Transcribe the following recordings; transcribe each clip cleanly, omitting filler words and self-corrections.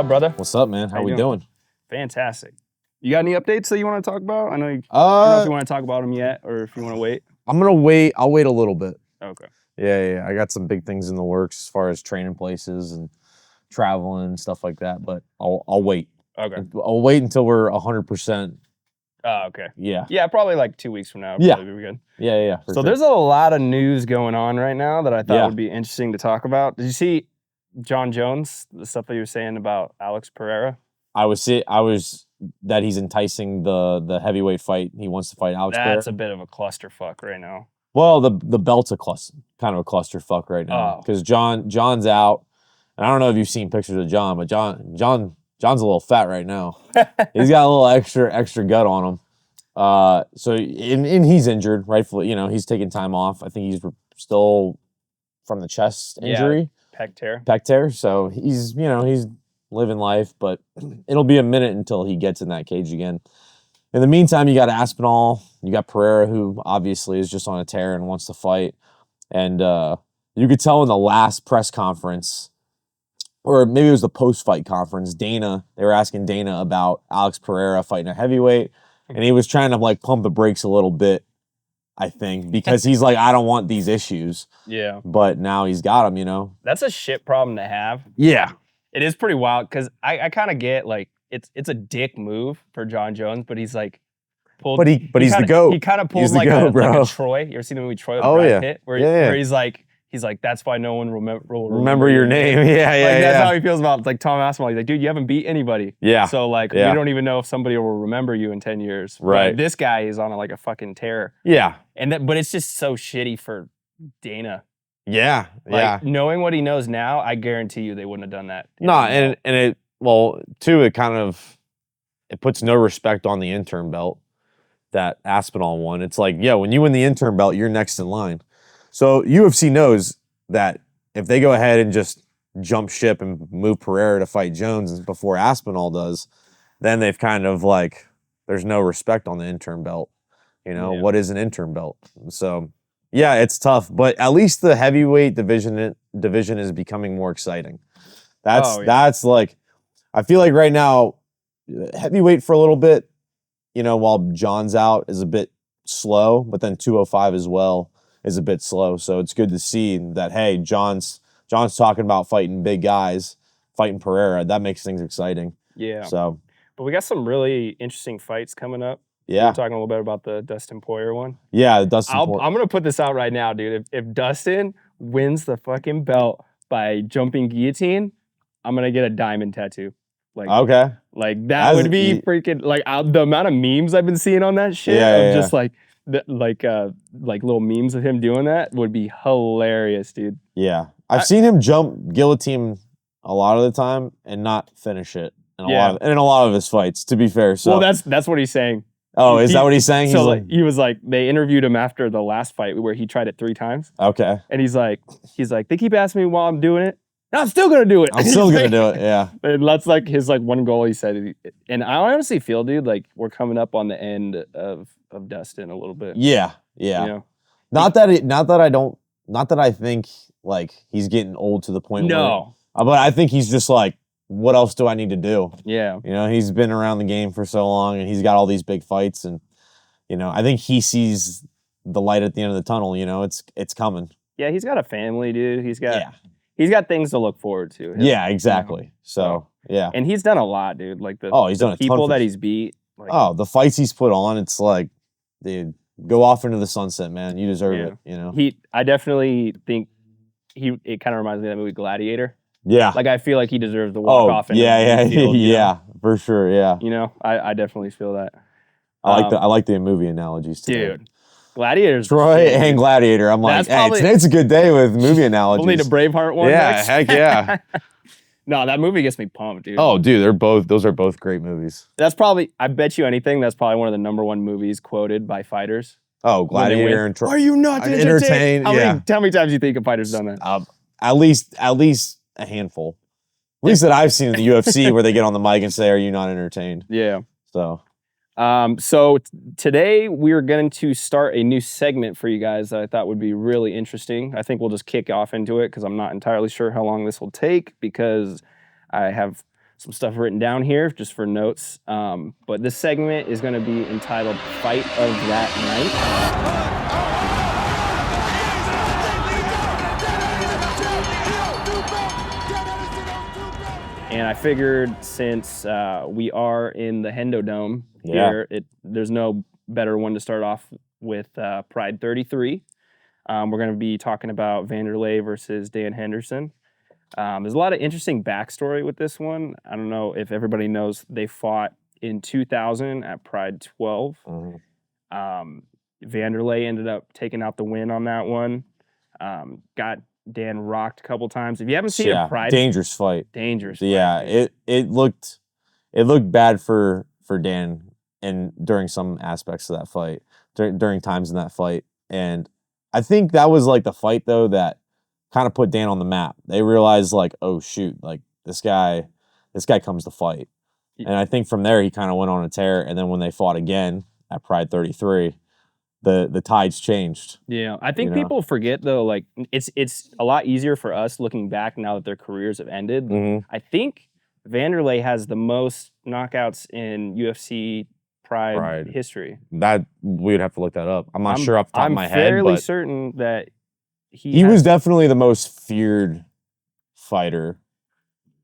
up, brother? What's up, man? How we doing? Fantastic. You got any updates that you want to talk about? I don't know if you want to talk about them yet or if you want to wait. I'm gonna wait. I'll wait a little bit. Okay. Yeah. I got some big things in the works as far as training places and traveling and stuff like that. But I'll wait. Okay. I'll wait until we're 100%. Oh, okay. Yeah. Yeah, probably like 2 weeks from now. Yeah. Probably be good. Yeah. So there's a lot of news going on right now that I thought would be interesting to talk about. Did you see John Jones, the stuff that you were saying about Alex Pereira? I was that he's enticing the heavyweight fight. He wants to fight Alex Pereira. That's a bit of a clusterfuck right now. Well, the belt's kind of a clusterfuck right now because John's out, and I don't know if you've seen pictures of John, but John's a little fat right now. He's got a little extra gut on him. So he's injured, rightfully. You know, he's taking time off. I think he's still from the chest injury, pec tear. So he's living life, but it'll be a minute until he gets in that cage again. In the meantime, you got Aspinall, you got Pereira, who obviously is just on a tear and wants to fight. And you could tell in the last press conference, or maybe it was the post-fight conference, they were asking Dana about Alex Pereira fighting a heavyweight, and he was trying to like pump the brakes a little bit, I think, because he's like, I don't want these issues. Yeah. But now he's got them, you know? That's a shit problem to have. Yeah. It is pretty wild because I kind of get like it's a dick move for John Jones, but he's like pulled. But he's the GOAT. He kind of pulled like a Troy. You ever seen the movie Troy with Brad Pitt? Where he's like that's why no one will remember your name. Yeah. That's how he feels about like Tom Aspinall. He's like, dude, you haven't beat anybody. Yeah. So like we don't even know if somebody will remember you in 10 years. Right. But this guy is on like a fucking tear. Yeah. But it's just so shitty for Dana. Yeah. Knowing what he knows now, I guarantee you they wouldn't have done that. It puts no respect on the interim belt that Aspinall won. It's like, when you win the interim belt, you're next in line. So UFC knows that if they go ahead and just jump ship and move Pereira to fight Jones before Aspinall does, then they've kind of like, there's no respect on the interim belt. You know, what is an interim belt? So yeah, it's tough, but at least the heavyweight division is becoming more exciting. That's like, I feel like right now, heavyweight for a little bit, while John's out is a bit slow, but then 205 as well is a bit slow. So it's good to see that, hey, John's talking about fighting big guys, fighting Pereira. That makes things exciting. Yeah. So, but we got some really interesting fights coming up. Yeah. We're talking a little bit about the Dustin Poirier one. Yeah, Dustin Poirier. I'm going to put this out right now, dude. If Dustin wins the fucking belt by jumping guillotine, I'm going to get a diamond tattoo. Like that would be freaking like the amount of memes I've been seeing on that shit just like little memes of him doing that would be hilarious, dude. Yeah. I've seen him jump guillotine a lot of the time and not finish it in a lot of his fights, to be fair. So that's what he's saying. Oh, is that what he's saying? He was like, they interviewed him after the last fight where he tried it 3 times. Okay. And he's like, they keep asking me while I'm doing it. And I'm still gonna do it. I'm still gonna do it. Yeah. And that's like his one goal. He said, and I honestly feel, dude, like we're coming up on the end of Dustin a little bit. Yeah. You know? Not that I think like he's getting old to the point. No. But I think he's just like, what else do I need to do? Yeah. He's been around the game for so long and he's got all these big fights and, I think he sees the light at the end of the tunnel, it's coming. Yeah, he's got a family, dude. He's got things to look forward to. Yeah, exactly. So, yeah. And he's done a lot, dude. Like he's done a people that he's beat. Like, the fights he's put on, it's like, dude, go off into the sunset, man. You deserve it, I definitely think it kind of reminds me of that movie Gladiator. Yeah. Like, I feel like he deserves the walk off. Yeah, for sure, yeah. I definitely feel that. I like the movie analogies, too. Dude, Gladiator's Troy and Gladiator. I'm like, today's a good day with movie analogies. We'll need a Braveheart one next. Heck yeah. No, that movie gets me pumped, dude. Oh, dude, those are both great movies. That's probably, I bet you anything, that's probably one of the #1 movies quoted by fighters. Oh, Gladiator and Troy. Are you not entertained? How many times do you think a fighter's done that? At least a handful. At least that I've seen in the UFC where they get on the mic and say, "Are you not entertained?" Yeah. So today we're going to start a new segment for you guys that I thought would be really interesting. I think we'll just kick off into it because I'm not entirely sure how long this will take because I have some stuff written down here just for notes. But this segment is going to be entitled Fight of That Night. And I figured since we are in the Hendo here, there's no better one to start off with Pride 33. We're going to be talking about Wanderlei versus Dan Henderson. There's a lot of interesting backstory with this one. I don't know if everybody knows they fought in 2000 at Pride 12. Wanderlei ended up taking out the win on that one. Got Dan rocked a couple times. If you haven't seen a Pride, dangerous fight. Dangerous. Yeah, fight, it looked bad for Dan and during some aspects of that fight, during times in that fight. And I think that was like the fight though that kind of put Dan on the map. They realized like, oh shoot, like this guy comes to fight. And I think from there he kind of went on a tear. And then when they fought again at Pride 33, the tides changed. Yeah, I think people forget though, like it's a lot easier for us looking back now that their careers have ended. I think Wanderlei has the most knockouts in UFC Pride history. That we would have to look that up. I'm not sure off the top of my head, I'm fairly certain that he was definitely the most feared fighter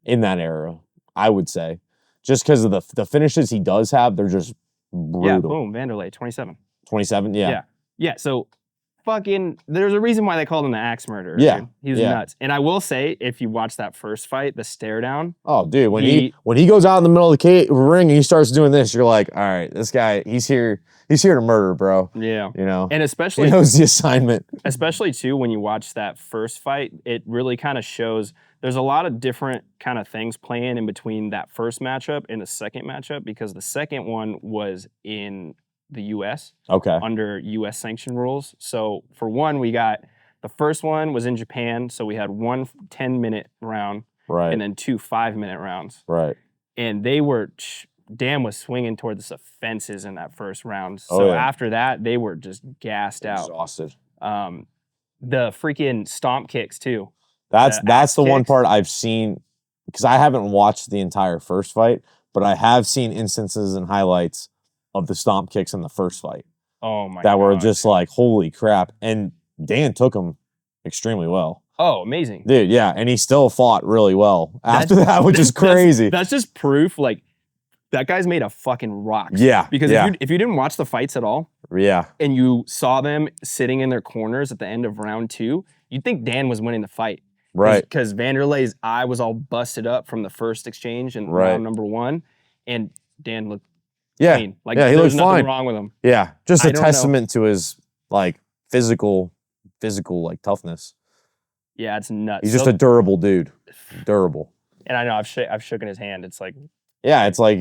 in that era, I would say. Just because of the finishes he does have, they're just brutal. Yeah, boom, Wanderlei, 27. 27, yeah. Yeah, so fucking, there's a reason why they called him the Axe Murderer. Yeah. Dude. He was nuts. And I will say, if you watch that first fight, the stare down. Oh, dude, when he goes out in the middle of the ring and he starts doing this, you're like, all right, this guy, he's here to murder, bro. Yeah. And especially, he knows the assignment. Especially too, when you watch that first fight, it really kind of shows there's a lot of different kind of things playing in between that first matchup and the second matchup, because the second one was in the U.S. Under U.S. sanction rules. So for one, we got the first one was in Japan, so we had one 10-minute round, and then two 5-minute rounds. And they were Dan was swinging towards the fences in that first round. So after that, they were just gassed out, exhausted. The freaking stomp kicks too. That's the one part I've seen, because I haven't watched the entire first fight, but I have seen instances and highlights of the stomp kicks in the first fight. Oh my god. That were just like, holy crap. And Dan took them extremely well. Oh, amazing. Dude, yeah. And he still fought really well after that, which is crazy. That's just proof, like, that guy's made of fucking rocks. Yeah. Because if you didn't watch the fights at all, and you saw them sitting in their corners at the end of round 2, you'd think Dan was winning the fight. Because Wanderlei's eye was all busted up from the first exchange in round number 1, and Dan looked clean. Like, he there's nothing fine. Wrong with him. Yeah, just a testament to his like physical like toughness. Yeah, it's nuts. He's just a durable dude. Durable. And I know I've shooken his hand. It's like, yeah, it's like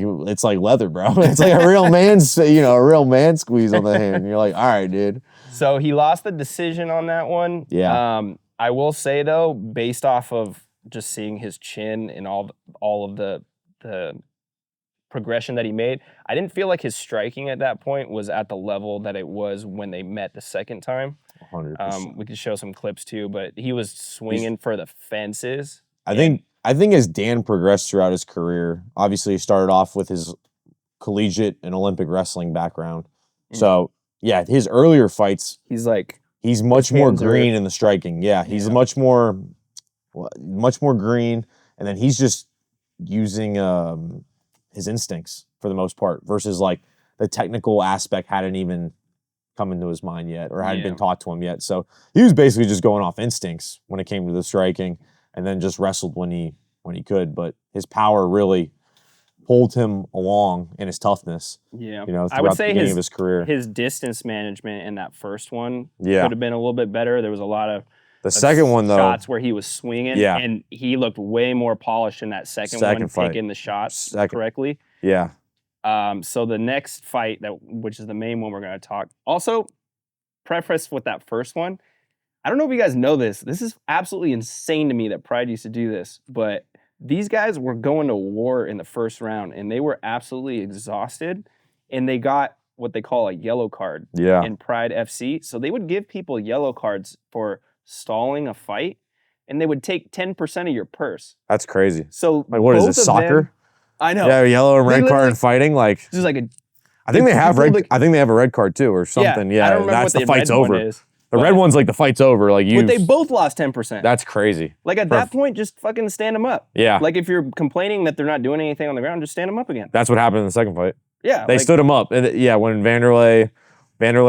leather, bro. It's like a real man's, a real man squeeze on the hand. And you're like, all right, dude. So he lost the decision on that one. Yeah. I will say though, based off of just seeing his chin and all of the progression that he made, I didn't feel like his striking at that point was at the level that it was when they met the second time. 100%. We could show some clips too, but he was swinging for the fences. I think as Dan progressed throughout his career, obviously he started off with his collegiate and Olympic wrestling background. So yeah, his earlier fights, he's much more green in the striking. Yeah, he's much more green, and then he's just using his instincts for the most part, versus like the technical aspect hadn't even come into his mind yet, or hadn't been taught to him yet. So he was basically just going off instincts when it came to the striking, and then just wrestled when he could. But his power really pulled him along in his toughness. Yeah, I would say the beginning of his career. His distance management in that first one could have been a little bit better. There was a lot of second one though, shots where he was swinging, and he looked way more polished in that second one, taking the shots correctly. Yeah. So the next fight, which is the main one we're going to talk. Also, preface with that first one, I don't know if you guys know this. This is absolutely insane to me that Pride used to do this, but these guys were going to war in the first round, and they were absolutely exhausted, and they got what they call a yellow card in Pride FC. So they would give people yellow cards for stalling a fight, and they would take 10% of your purse. That's crazy. So like, what is it, soccer? I know. Yeah, yellow and red card and fighting. Like, just like a. I think they have red. I think they have a red card too, or something. Yeah, I don't remember that's what the fight's over. Is, the red one's like the fight's over. Like you. But they both lost 10%. That's crazy. Like at that point, just fucking stand them up. Yeah. Like if you're complaining that they're not doing anything on the ground, just stand them up again. That's what happened in the second fight. Yeah. They stood him up. And yeah, when Wanderlei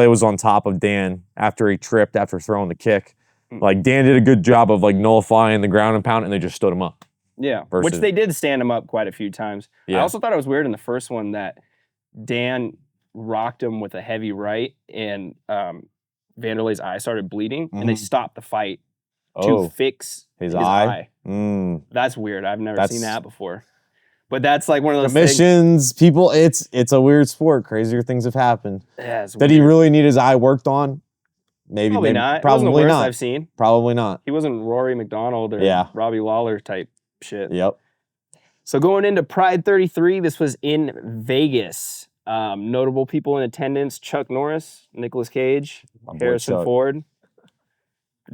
was on top of Dan after he tripped after throwing the kick. Like Dan did a good job of like nullifying the ground and pound, and they just stood him up. Yeah. Which they did stand him up quite a few times. Yeah. I also thought it was weird in the first one that Dan rocked him with a heavy right, and Wanderlei's eye started bleeding, and they stopped the fight to fix his eye. That's weird. I've never seen that before. But that's like one of those commissions. People, it's a weird sport. Crazier things have happened. Yeah, did he really need his eye worked on? Maybe not. Probably it wasn't the worst not. I've seen. Probably not. He wasn't Rory McDonald or Robbie Lawler type shit. Yep. So going into Pride 33, this was in Vegas. Notable people in attendance: Chuck Norris, Nicolas Cage, Harrison Ford.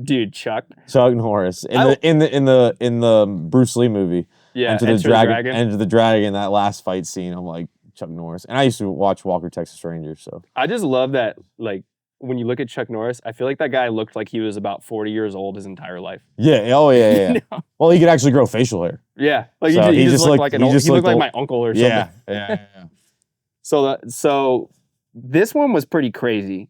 Dude, Chuck Norris in the Bruce Lee movie. Yeah, Enter the Dragon. That last fight scene, I'm like Chuck Norris, and I used to watch Walker Texas Ranger. So I just love that. Like when you look at Chuck Norris, I feel like that guy looked like he was about 40 years old his entire life. Yeah. Oh yeah. Yeah. No. Well, he could actually grow facial hair. Yeah. Like so he just looked like he looked like my uncle or something. Yeah. So this one was pretty crazy.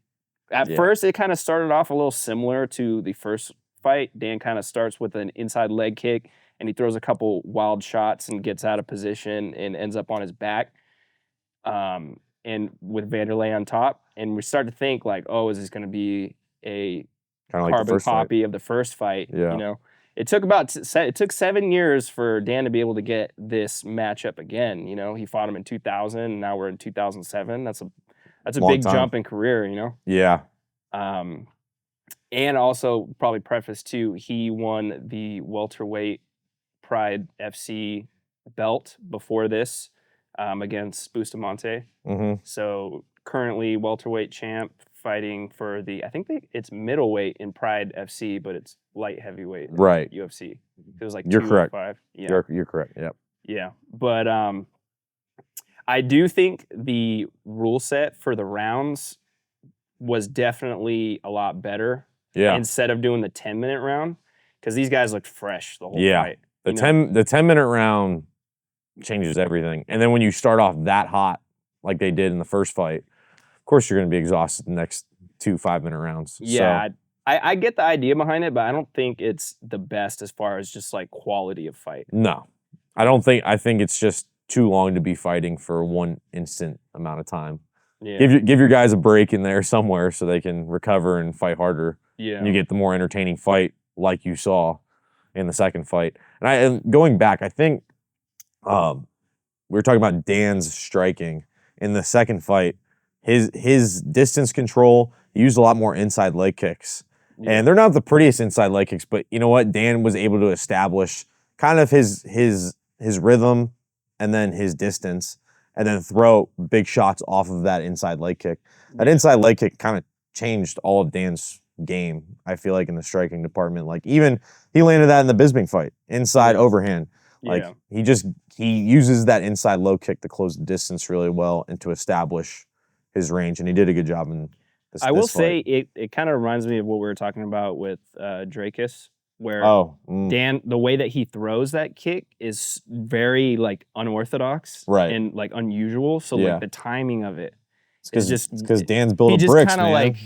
At first, it kind of started off a little similar to the first fight. Dan kind of starts with an inside leg kick, and he throws a couple wild shots and gets out of position and ends up on his back. And with Wanderlei on top, and we start to think like, oh, is this going to be a carbon copy of the first fight? Yeah. You know, it took 7 years for Dan to be able to get this matchup again. You know, he fought him in 2000, and now we're in 2007. That's a big jump in career. You know. Yeah. And also probably preface too, he won the welterweight Pride FC belt before this. Against Bustamante. So currently welterweight champ fighting for it's middleweight in Pride FC, but it's light heavyweight in UFC. It was like you're correct. 5. Yeah. You're correct. Yep. Yeah. But I do think the rule set for the rounds was definitely a lot better. Yeah. Instead of doing the 10-minute round, because these guys looked fresh the whole fight. The 10-minute round changes everything. And then when you start off that hot, like they did in the first fight, of course you're going to be exhausted the next 2 5-minute rounds. Yeah, so. I get the idea behind it, but I don't think it's the best as far as just like quality of fight. No, I think it's just too long to be fighting for one instant amount of time. Yeah. Give your guys a break in there somewhere so they can recover and fight harder. Yeah. And you get the more entertaining fight like you saw in the second fight. And going back, I think we were talking about Dan's striking in the second fight. His distance control, he used a lot more inside leg kicks. Yeah. And they're not the prettiest inside leg kicks, but you know what? Dan was able to establish kind of his rhythm and then his distance, and then throw big shots off of that inside leg kick. That inside leg kick kind of changed all of Dan's game, I feel like, in the striking department. Like even he landed that in the Bisping fight, inside overhand. Like he uses that inside low kick to close the distance really well and to establish his range, and he did a good job in this. I will say it kind of reminds me of what we were talking about with Dracus, where Dan, the way that he throws that kick is very like unorthodox and like unusual. So like the timing of it is just because Dan's built a bricks, man. Like,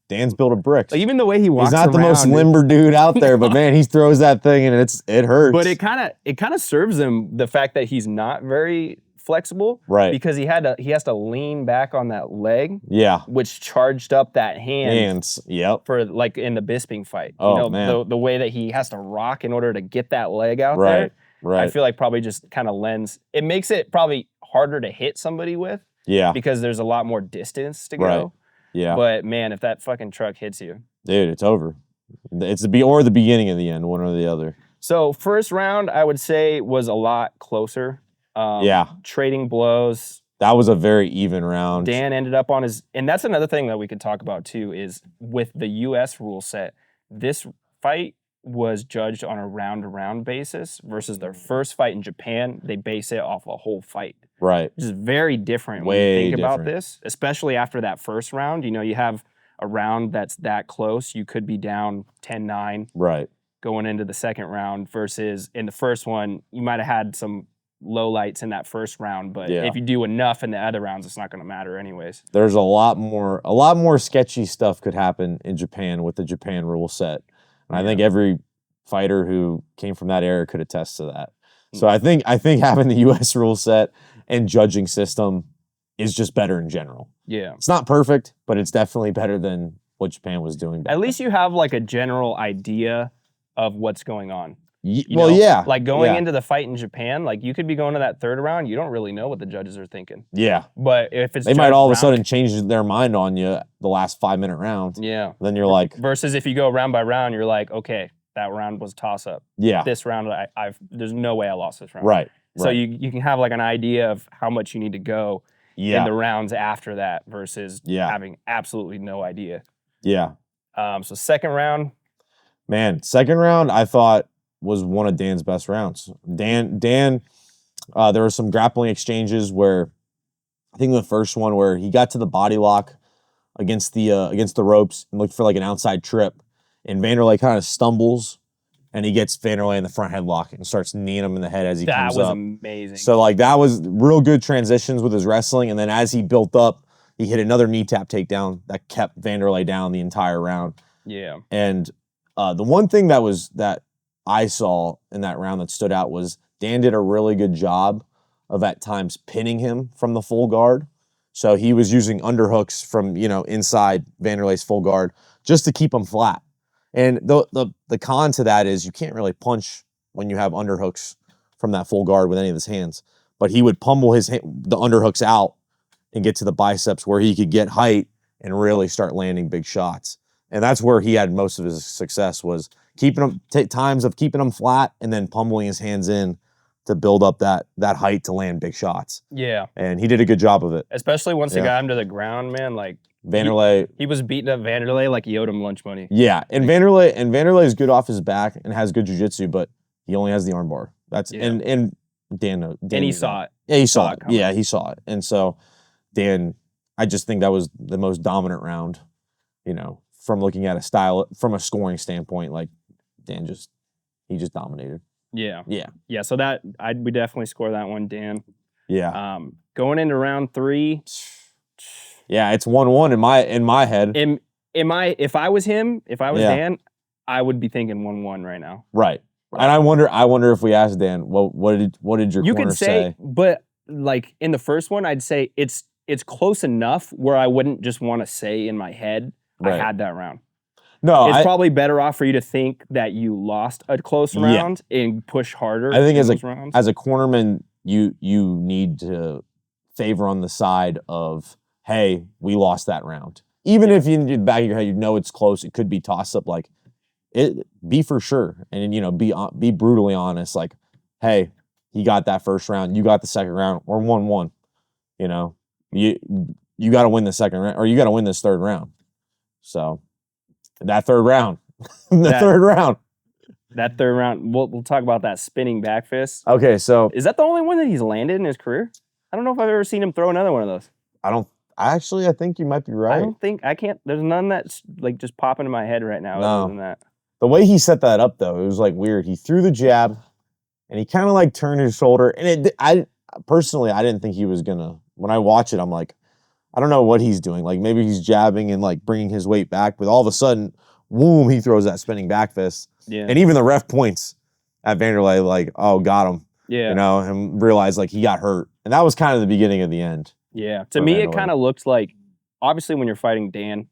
Dan's built a bricks. Like even the way he walks around. He's not the most limber dude out there, but man, he throws that thing and it hurts. But it kind of serves him the fact that he's not very flexible, right? Because he has to lean back on that leg, which charged up that hands, for like in the Bisping fight. Oh man, the way that he has to rock in order to get that leg out there. Right. I feel like probably just kind of lends. It makes it probably harder to hit somebody with. Yeah. Because there's a lot more distance to go. Right. Yeah. But man, if that fucking truck hits you, dude, it's over. It's the beginning of the end, one or the other. So first round, I would say was a lot closer. Trading blows. That was a very even round. Dan ended up on his, and that's another thing that we could talk about too, is with the U.S. rule set, this fight was judged on a round-to-round basis versus their first fight in Japan, they base it off a whole fight. Right. Which is very different when you think about this, especially after that first round. You know, you have a round that's that close. You could be down 10-9 right. going into the second round versus in the first one, you might have had some low lights in that first round, but if you do enough in the other rounds, it's not going to matter anyways. There's a lot more sketchy stuff could happen in Japan with the Japan rule set. And I think every fighter who came from that era could attest to that. So I think having the US rule set and judging system is just better in general. Yeah. It's not perfect, but it's definitely better than what Japan was doing back At least you have like a general idea of what's going on. Like going into the fight in Japan, like you could be going to that third round, you don't really know what the judges are thinking. Yeah. But if it's they might all of a sudden change their mind on you the last 5-minute round. Yeah. Then you're like versus if you go round by round, you're like, okay, that round was toss up. Yeah. This round there's no way I lost this round. Right. So you can have like an idea of how much you need to go in the rounds after that versus having absolutely no idea. Yeah. So second round. Man, second round I thought was one of Dan's best rounds. Dan, there were some grappling exchanges where I think the first one where he got to the body lock against the ropes and looked for like an outside trip, and Wanderlei kind of stumbles and he gets Wanderlei in the front headlock and starts kneeing him in the head as he comes up. That was amazing. So like that was real good transitions with his wrestling, and then as he built up, he hit another knee tap takedown that kept Wanderlei down the entire round. Yeah. And the one thing that I saw in that round that stood out was Dan did a really good job of at times pinning him from the full guard. So he was using underhooks from, inside Wanderlei's full guard just to keep him flat. And the con to that is you can't really punch when you have underhooks from that full guard with any of his hands. But he would pummel the underhooks out and get to the biceps where he could get height and really start landing big shots. And that's where he had most of his success, was keeping him times of keeping him flat and then pummeling his hands in to build up that height to land big shots. Yeah. And he did a good job of it. Especially once they got him to the ground, man. Like Wanderlei, he was beating up Wanderlei like he owed him lunch money. Yeah, and Wanderlei is good off his back and has good jiu-jitsu, but he only has the armbar. That's and Dan and he saw it. Yeah, he saw it. Yeah, he saw it. And so Dan, I just think that was the most dominant round, from looking at from a scoring standpoint. Like Dan just dominated. Yeah. Yeah. Yeah. So that we definitely score that one, Dan. Yeah. Going into round 3. Yeah, it's 1-1 in my head. If I was Dan, I would be thinking 1-1 right now. Right. And I wonder if we asked Dan, what did your corner say? But like in the first one, I'd say it's close enough where I wouldn't just want to say in my head I had that round. No, it's probably better off for you to think that you lost a close round and push harder. I think as a cornerman, you need to favor on the side of, hey, we lost that round. Even if in the back of your head it's close, it could be toss up. Like be for sure, and be brutally honest. Like, hey, he got that first round, you got the second round, or 1-1. You got to win the second round, or you got to win this third round. So that third round, that third round, we'll talk about that spinning back fist. Okay, so is that the only one that he's landed in his career? I don't know if I've ever seen him throw another one of those. I think you might be right. I can't. There's none that's like just popping in my head right now. No. Other than that. The way he set that up, though, it was like weird. He threw the jab, and he kind of like turned his shoulder. And I didn't think he was gonna. When I watch it, I'm like, I don't know what he's doing. Like maybe he's jabbing and like bringing his weight back, but all of a sudden, boom, he throws that spinning back fist. Yeah. And even the ref points at Wanderlei like, oh, got him. Yeah. And realized like he got hurt. And that was kind of the beginning of the end. Yeah. To me, it kind of looked like, obviously when you're fighting Dan,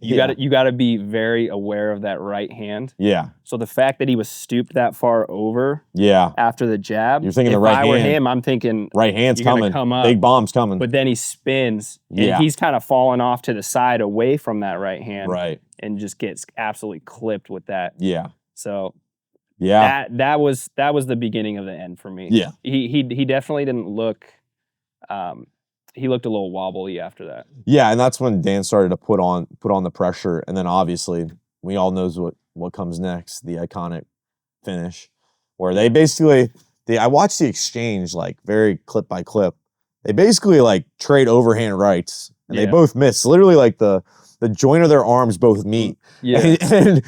you got to be very aware of that right hand. Yeah. So the fact that he was stooped that far over after the jab, you're thinking the right hand. If I were him, I'm thinking right hand's coming. Come up, big bomb's coming. But then he spins and he's kind of falling off to the side away from that right hand. Right. And just gets absolutely clipped with that. Yeah. So that was the beginning of the end for me. Yeah. He definitely didn't look he looked a little wobbly after that. Yeah, and that's when Dan started to put on the pressure, and then obviously we all know what comes next, the iconic finish, where they basically, I watched the exchange like very clip by clip. They basically like trade overhand rights, and they both miss. Literally, like the joint of their arms both meet. Yeah. And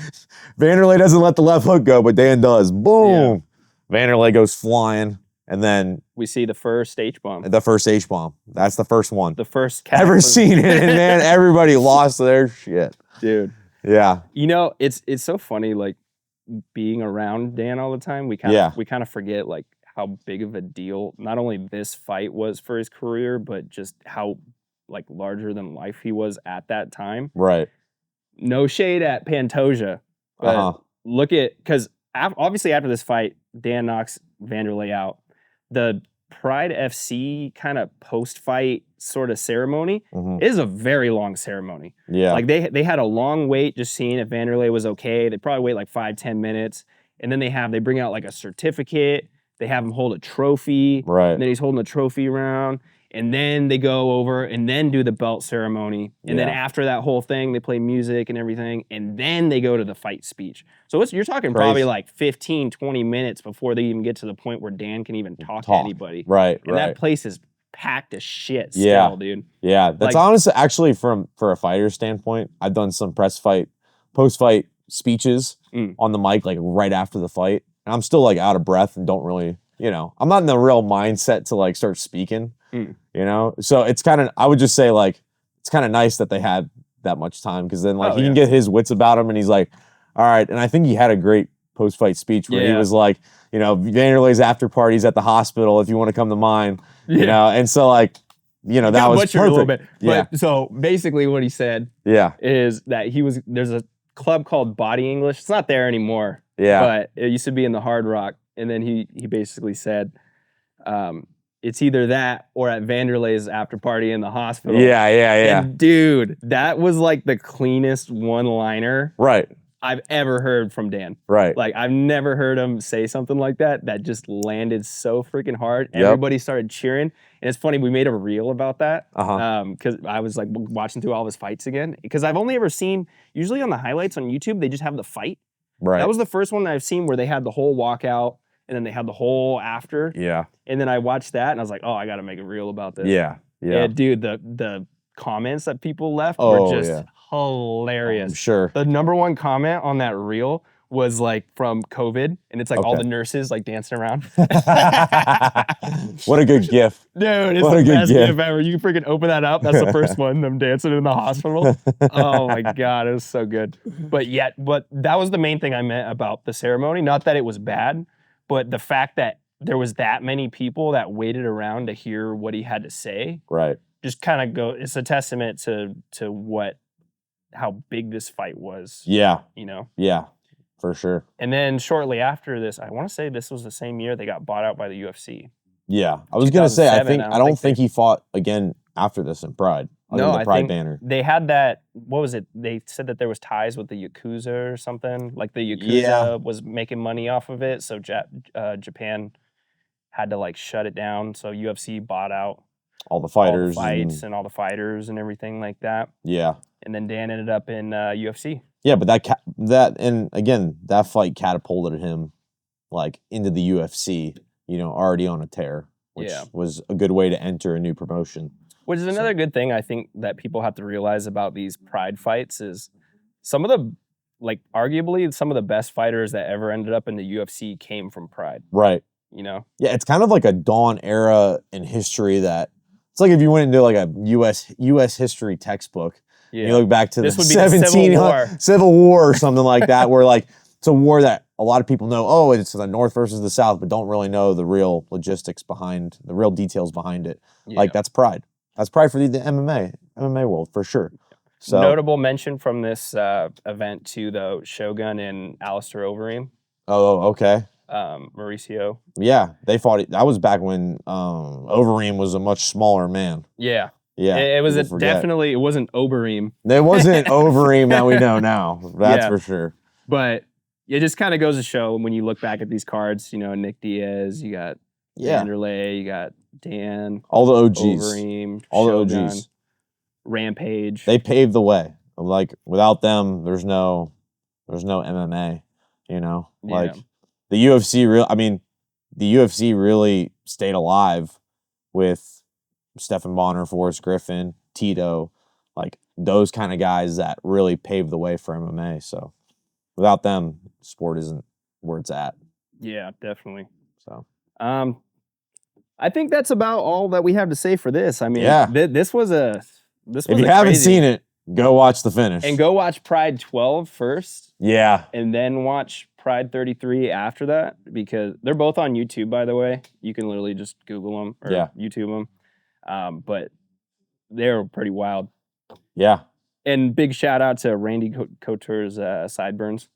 Wanderlei doesn't let the left hook go, but Dan does. Boom. Yeah. Wanderlei goes flying, and then we see the first H-bomb. The first H-bomb. That's the first one. The first ever seen it, and man, everybody lost their shit. Dude. Yeah. You know, it's so funny, like being around Dan all the time. We kind of forget like how big of a deal not only this fight was for his career, but just how like larger than life he was at that time. Right. No shade at Pantoja, but look at, because obviously after this fight, Dan knocks Wanderlei out. The Pride FC kind of post-fight sort of ceremony is a very long ceremony. Yeah. Like they had a long wait just seeing if Wanderlei was okay. They probably wait like 5-10 minutes. And then they bring out like a certificate. They have him hold a trophy. Right. And then he's holding a trophy around. And then they go over and then do the belt ceremony. And then after that whole thing, they play music and everything. And then they go to the fight speech. So you're talking probably like 15, 20 minutes before they even get to the point where Dan can even talk to anybody. Right, and that place is packed as shit still, dude. Yeah, that's like, honestly, actually, for a fighter standpoint, I've done some post-fight speeches on the mic, like right after the fight. And I'm still like out of breath and don't really, I'm not in the real mindset to like start speaking. So it's kind of, I would just say like it's kind of nice that they had that much time, because then like he can get his wits about him, and he's like, all right. And I think he had a great post-fight speech where he was like, Wanderlei's after party's at the hospital if you want to come to mine, and so like, that was perfect. A little bit. But so basically what he said is that there's a club called Body English. It's not there anymore. Yeah. But it used to be in the Hard Rock. And then he basically said, it's either that or at Wanderlei's after party in the hospital. Yeah. And dude, that was like the cleanest one-liner I've ever heard from Dan. Right. Like I've never heard him say something like that just landed so freaking hard. Everybody started cheering. And it's funny, we made a reel about that. Because I was like watching through all of his fights again. Because I've only ever seen, usually on the highlights on YouTube, they just have the fight. Right. That was the first one that I've seen where they had the whole walkout. And then they had the whole after. Yeah. And then I watched that and I was like, oh, I got to make a reel about this. Yeah. And dude, the comments that people left were just hilarious. I'm sure. The #1 comment on that reel was like from COVID, and it's like all the nurses like dancing around. What a good gif. Dude, it's the best gif ever. You freaking open that up. That's the first one, them dancing in the hospital. Oh my God, it was so good. But that was the main thing I meant about the ceremony. Not that it was bad, but the fact that there was that many people that waited around to hear what he had to say. Right. Just kind of it's a testament to how big this fight was. Yeah. Yeah, for sure. And then shortly after this, I want to say this was the same year they got bought out by the UFC. Yeah. I was going to say, I don't think he fought again after this in Pride. No, the Pride banner. They had that, what was it? They said that there was ties with the Yakuza or something. Like the Yakuza was making money off of it. So Japan had to like shut it down. So UFC bought out all the fighters. All the fights and all the fighters and everything like that. Yeah. And then Dan ended up in UFC. Yeah, but that fight catapulted him like into the UFC, already on a tear, which was a good way to enter a new promotion. Which is another good thing I think that people have to realize about these Pride fights is some of the, like arguably some of the best fighters that ever ended up in the UFC came from Pride. Right. Yeah, it's kind of like a dawn era in history that, it's like if you went into like a U.S. history textbook, you look back to the 1700 Civil War or something like that, where like it's a war that a lot of people know, it's the North versus the South, but don't really know the real logistics behind, the real details behind it. Yeah. Like that's Pride. That's Pride for the MMA world, for sure. So notable mention from this event too, though, Shogun and Alistair Overeem. Oh, okay. Mauricio. Yeah, they fought. That was back when Overeem was a much smaller man. Yeah. Yeah. It was definitely, it wasn't Overeem. It wasn't Overeem that we know now. That's for sure. But it just kind of goes to show when you look back at these cards, Nick Diaz, you got Wanderlei, you got Dan, all the OGs, Overeem, all Shogun, the OGs, Rampage. They paved the way. Like without them, there's no There's no MMA, you know? Yeah. Like the UFC really stayed alive with Stephan Bonner, Forrest Griffin, Tito, like those kind of guys that really paved the way for MMA. So without them, sport isn't where it's at. Yeah, definitely. So I think that's about all that we have to say for this. I mean, Yeah. This was if you haven't seen it, go watch the finish. And go watch Pride 12 first. Yeah. And then watch Pride 33 after that, because they're both on YouTube, by the way. You can literally just Google them or YouTube them. But they're pretty wild. Yeah. And big shout out to Randy Couture's sideburns.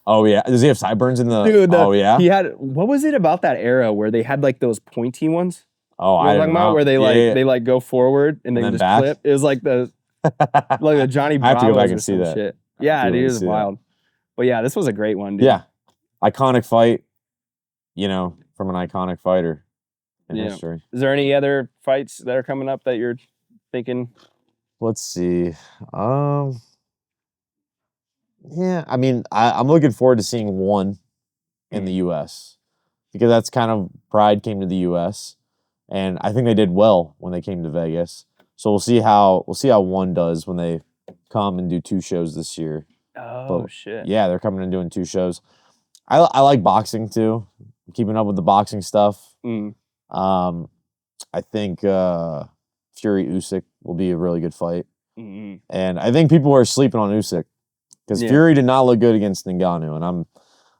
Oh yeah, does he have sideburns in the? Dude, oh yeah. He had. What was it about that era where they had like those pointy ones? Oh, I don't know. Where they they like go forward and then just back. Clip. It was like the Johnny Bravo. I have to go back and see that. Shit. Yeah, it is wild. But yeah, this was a great one, dude. Yeah, iconic fight. You know, from an iconic fighter in history. Is there any other fights that are coming up that you're thinking? Let's see. Yeah, I mean, I'm looking forward to seeing one in the U.S. because that's kind of Pride came to the U.S. and I think they did well when they came to Vegas. So we'll see how one does when they come and do 2 shows this year. Oh shit! Yeah, they're coming and doing 2 shows. I like boxing too. I'm keeping up with the boxing stuff. I think Fury Usyk will be a really good fight, and I think people are sleeping on Usyk. Because Fury did not look good against Ngannou, and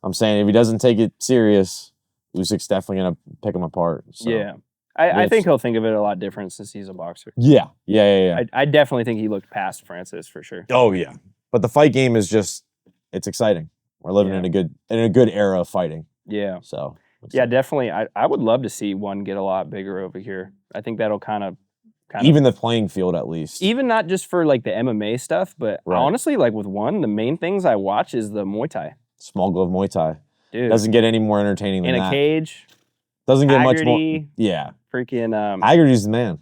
I'm saying if he doesn't take it serious, Usyk's definitely gonna pick him apart. So. Yeah, I think he'll think of it a lot different since he's a boxer. Yeah. I definitely think he looked past Francis for sure. Oh yeah, but the fight game is it's exciting. We're living in a good era of fighting. Yeah. So. Yeah, definitely. I would love to see one get a lot bigger over here. I think that'll kind of even the playing field at least. Even not just for like the MMA stuff, but honestly, like with one, the main things I watch is the Muay Thai. Small glove Muay Thai. Dude. Doesn't get any more entertaining than that. In a cage. Doesn't get much more. Yeah. Freaking Haggerty's the man.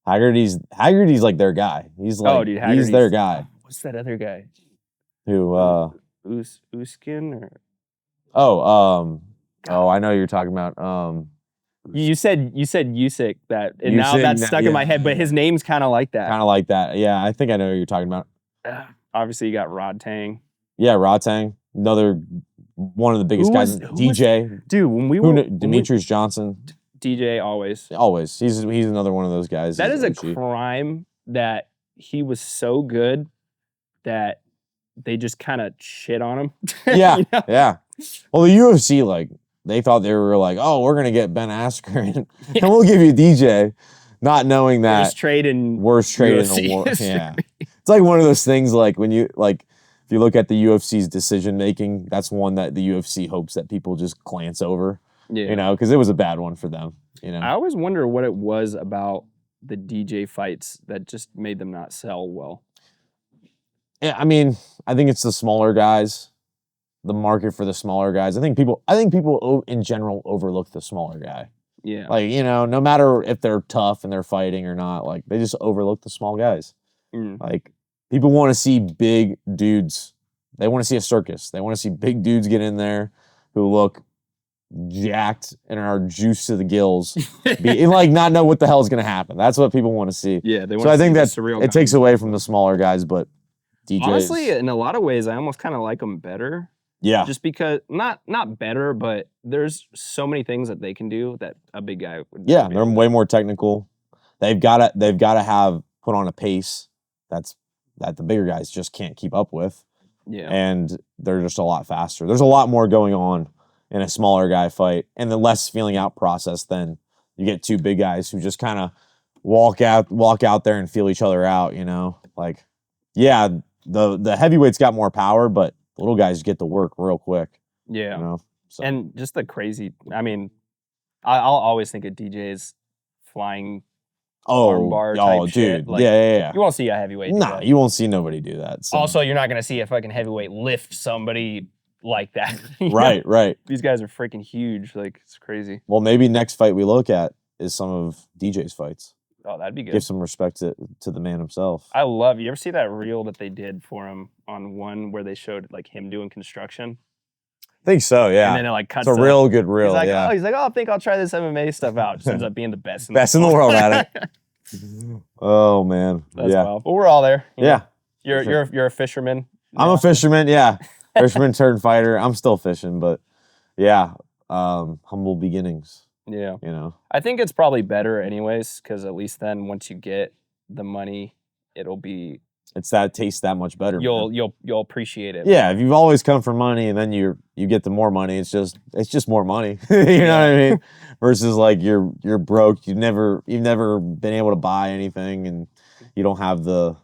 Haggerty's like their guy. He's like he's their guy. What's that other guy? Who Uskin or I know who you're talking about. You said Usyk that, and now that's stuck in my head. But his name's kind of like that. Kind of like that. Yeah, I think I know who you're talking about. Obviously, you got Rod Tang. Yeah, Rod Tang, another one of the biggest guys. DJ, dude. When we were Demetrius Johnson. DJ always. He's another one of those guys. That is a crime that he was so good that they just kind of shit on him. Yeah, yeah. Well, the UFC they thought they were like, oh, we're gonna get Ben Askren and we'll give you DJ, not knowing that worst trade in the world. Yeah, it's like one of those things. Like when if you look at the UFC's decision making, that's one that the UFC hopes that people just glance over. Yeah, you know, because it was a bad one for them. You know, I always wonder what it was about the DJ fights that just made them not sell well. Yeah, I mean, I think it's the smaller guys. The market for the smaller guys. I think people in general overlook the smaller guy. Yeah. Like, you know, no matter if they're tough and they're fighting or not, like they just overlook the small guys. Like people want to see big dudes. They want to see a circus. They want to see big dudes get in there who look jacked and are juiced to the gills. Not know what the hell is going to happen. That's what people want to see. Yeah. So I think that it takes away from the smaller guys, but DJs. Honestly, in a lot of ways, I almost kind of like them better. Yeah. Just because not better, but there's so many things that they can do that a big guy would. Yeah, they're way more technical. They've got to have put on a pace that the bigger guys just can't keep up with. Yeah. And they're just a lot faster. There's a lot more going on in a smaller guy fight and the less feeling out process than you get 2 big guys who just kind of walk out there and feel each other out, you know? Like, yeah, the heavyweights got more power, but little guys get to work real quick. Yeah. You know? So. And just the crazy, I mean, I'll always think of DJ's flying armbar type dude. Shit. Like, yeah. You won't see a heavyweight do that. You won't see nobody do that. So. Also, you're not going to see a fucking heavyweight lift somebody like that. Right. These guys are freaking huge. Like, it's crazy. Well, maybe next fight we look at is some of DJ's fights. Oh, that'd be good. Give some respect to the man himself. I love. You ever see that reel that they did for him on one where they showed like him doing construction? I think so, yeah. And then it like cuts. It's a real good reel. He's like, oh, I think I'll try this MMA stuff out. Just ends up being the best. Best in the world at it. Oh man, that's wild. But we're all there. Yeah. You're a fisherman. I'm a fisherman. Yeah, fisherman turned fighter. I'm still fishing, but yeah, humble beginnings. Yeah. You know. I think it's probably better anyways, because at least then once you get the money, it's that tastes that much better. You'll appreciate it. Yeah, if you've always come for money and then you get the more money, it's just more money. You know what I mean? Versus like you're broke, you've never been able to buy anything, and you don't have the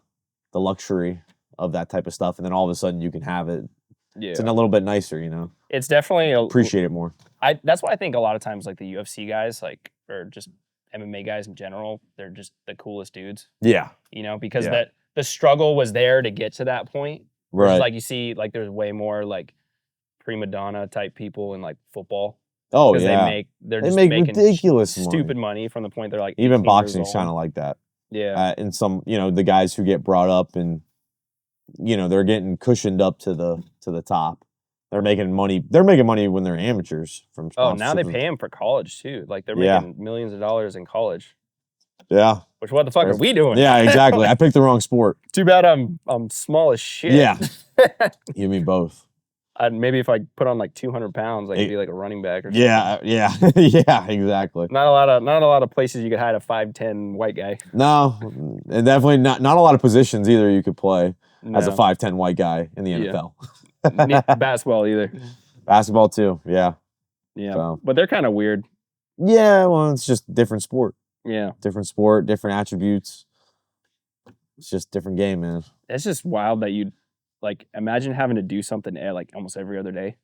luxury of that type of stuff, and then all of a sudden you can have it. Yeah, it's a little bit nicer, you know. It's definitely appreciate it more. That's why I think a lot of times like the UFC guys, like, or just MMA guys in general, they're just the coolest dudes. Yeah, you know, because the struggle was there to get to that point. Right. Like you see, like there's way more like prima donna type people in like football. Oh yeah, they make ridiculous, stupid money from the point they're like even boxing's kind of like that. Yeah, and some the guys who get brought up and they're getting cushioned up to the top. They're making money. They're making money when they're amateurs from. Oh, now they pay them for college too. Like they're making millions of dollars in college. Yeah. Which what the fuck are we doing? Yeah, exactly. I picked the wrong sport. Too bad I'm small as shit. Yeah. You and me both. Maybe if I put on like 200 pounds, I could be like a running back or something. Yeah, yeah, exactly. Not a lot of places you could hide a 5'10" white guy. No, and definitely not a lot of positions either you could play as a 5'10" white guy in the NFL. Basketball either. Basketball too, yeah. Yeah, so. But they're kind of weird. Yeah, well, it's just different sport. Yeah. Different sport, different attributes. It's just different game, man. It's just wild that you'd, like, imagine having to do something like almost every other day.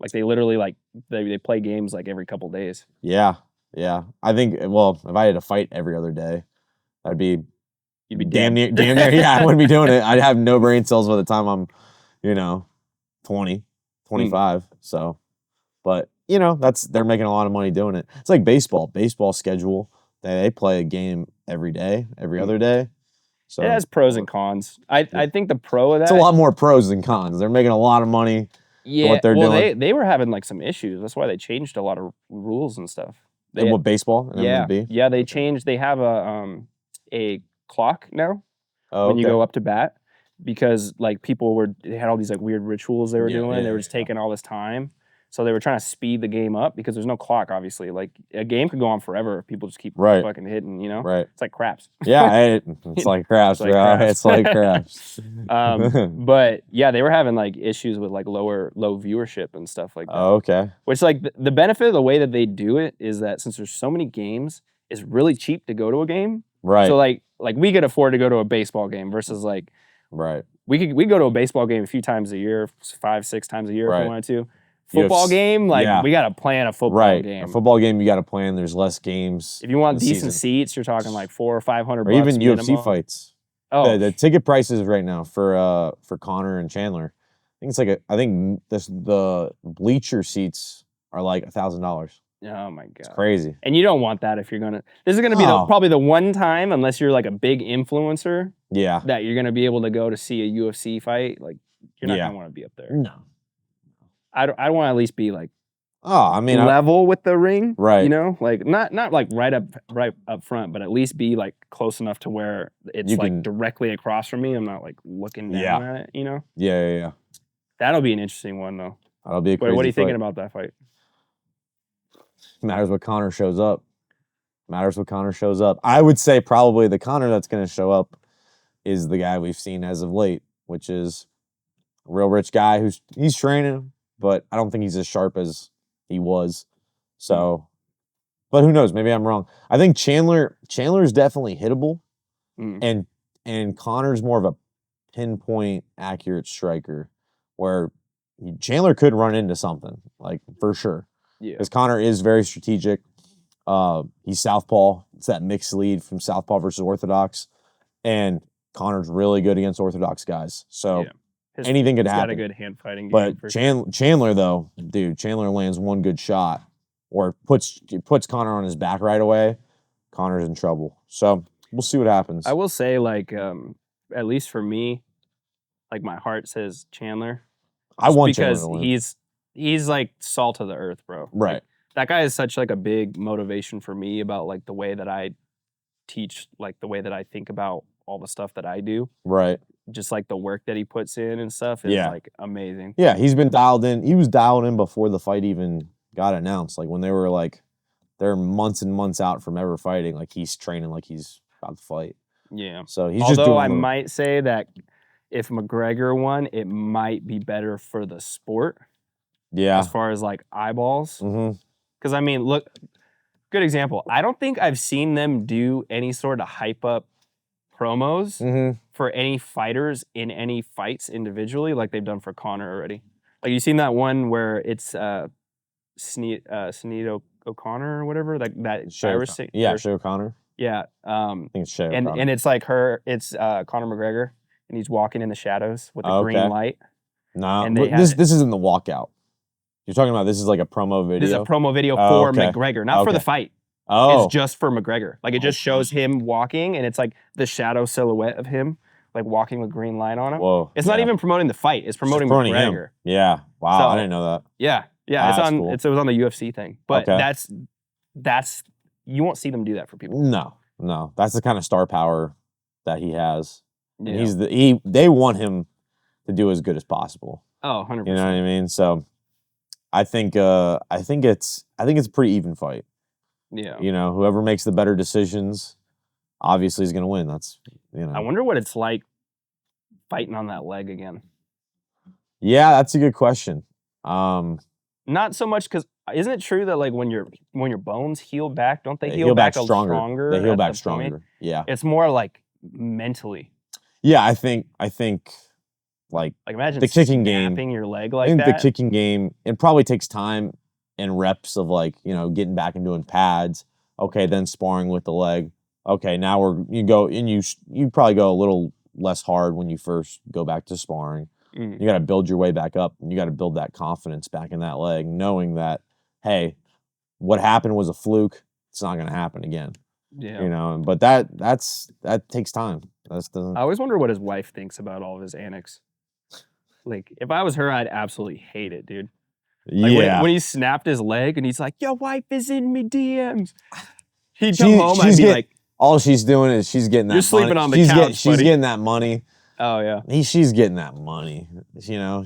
Like, they literally, like, they play games, like, every couple days. Yeah, yeah. I think, well, if I had to fight every other day, that'd be... You'd be damn near, yeah, I wouldn't be doing it. I'd have no brain cells by the time I'm, 20, 25, so... But, they're making a lot of money doing it. It's like baseball. Baseball schedule, they play a game every day, every other day. So it has pros and cons. I think the pro of that... It's a lot more pros than cons. They're making a lot of money for what they're doing. They were having, like, some issues. That's why they changed a lot of rules and stuff. What, baseball? And MLB? Yeah, they changed. They have a clock now when you go up to bat because, like, they had all these, like, weird rituals they were doing. They were just taking all this time. So they were trying to speed the game up because there's no clock, obviously. Like, a game could go on forever if people just keep fucking hitting, Right. It's like craps. Yeah, it's like craps, bro. It's like craps. But, yeah, they were having, like, issues with, like, low viewership and stuff like that. Oh, okay. Which, like, the benefit of the way that they do it is that since there's so many games, it's really cheap to go to a game. Right. So, like we could afford to go to a baseball game versus, like... Right. We go to a baseball game a few times a year, 5-6 times a year if we wanted to. Football game, like we gotta plan a football game. A football game you gotta plan. There's less games. If you want decent seats, you're talking like $400 or $500. Or even minimum. UFC fights. Oh, the ticket prices right now for Connor and Chandler, I think it's like the bleacher seats are like $1,000. Oh my god, it's crazy. And you don't want that if you're gonna. This is gonna be probably the one time, unless you're like a big influencer. Yeah. That you're gonna be able to go to see a UFC fight. Like you're not gonna want to be up there. No. I want to at least be like, level with the ring, right? Like not like right up front, but at least be like close enough to where it's like directly across from me. I'm not like looking down at it, Yeah. That'll be an interesting one though. That'll be a crazy What are you fight. thinking about that fight? Matters what Connor shows up. I would say probably the Connor that's going to show up is the guy we've seen as of late, which is a real rich guy he's training. But I don't think he's as sharp as he was. So, but who knows? Maybe I'm wrong. I think Chandler is definitely hittable, and Connor's more of a pinpoint accurate striker, where Chandler could run into something like for sure. Yeah, because Connor is very strategic. He's southpaw. It's that mixed lead from southpaw versus orthodox, and Connor's really good against orthodox guys. So. Yeah. Anything could happen. Got a good hand fighting But game. Chandler though, dude, Chandler lands one good shot or puts Connor on his back right away. Connor's in trouble. So we'll see what happens. I will say, like, at least for me, like my heart says Chandler. I want because Chandler to win. he's like salt of the earth, bro. Right. Like, that guy is such like a big motivation for me about like the way that I teach, like the way that I think about all the stuff that I do. Right. Just like the work that he puts in and stuff is like amazing. Yeah, he's been dialed in. He was dialed in before the fight even got announced. Like when they were like, they're months and months out from ever fighting. Like he's training like he's about to fight. Yeah. So he's Although just doing. I might say that if McGregor won, it might be better for the sport. Yeah. As far as like eyeballs. Mm-hmm. Because I mean, look, good example. I don't think I've seen them do any sort of hype up promos for any fighters in any fights individually like they've done for Conor already. Like you seen that one where it's Sneed O'Connor or whatever, that Irish thing. Yeah, Shay O'Connor. Yeah. I think it's Shay O'Connor. And it's like it's Conor McGregor and he's walking in the shadows with the green light. No, and this isn't the walkout. You're talking about this is like a promo video? This is a promo video for McGregor, not for the fight. Oh. It's just for McGregor. Like it just shows him walking and it's like the shadow silhouette of him like walking with green light on him. Whoa. It's not even promoting the fight. It's promoting McGregor. Him. Yeah. Wow, so, I didn't know that. Yeah. Yeah, it's on cool. It was on the UFC thing. But that's you won't see them do that for people. No. That's the kind of star power that he has. Yeah. And they want him to do as good as possible. Oh, 100%. You know what I mean? So I think it's a pretty even fight. Yeah. You know, whoever makes the better decisions obviously is going to win. That's, you know. I wonder what it's like fighting on that leg again. Yeah, that's a good question. Not so much because isn't it true that like when your bones heal back, don't they heal back stronger? They heal back stronger. Yeah. It's more like mentally. Yeah, I think like imagine the kicking game, snapping your leg like that. I think the kicking game, it probably takes time and reps of like, you know, getting back and doing pads. Okay, then sparring with the leg. Okay, now you probably go a little less hard when you first go back to sparring. You got to build your way back up. And you got to build that confidence back in that leg, knowing that, hey, what happened was a fluke. It's not going to happen again. Yeah, you know. But that takes time. I always wonder what his wife thinks about all of his antics. Like, if I was her, I'd absolutely hate it, dude. Like when he snapped his leg and he's like, "Your wife is in me DMs." He'd come home. I'd be like, all she's doing is she's getting that. You're money. sleeping on the couch. She's getting that money. Oh yeah. She's getting that money. You know,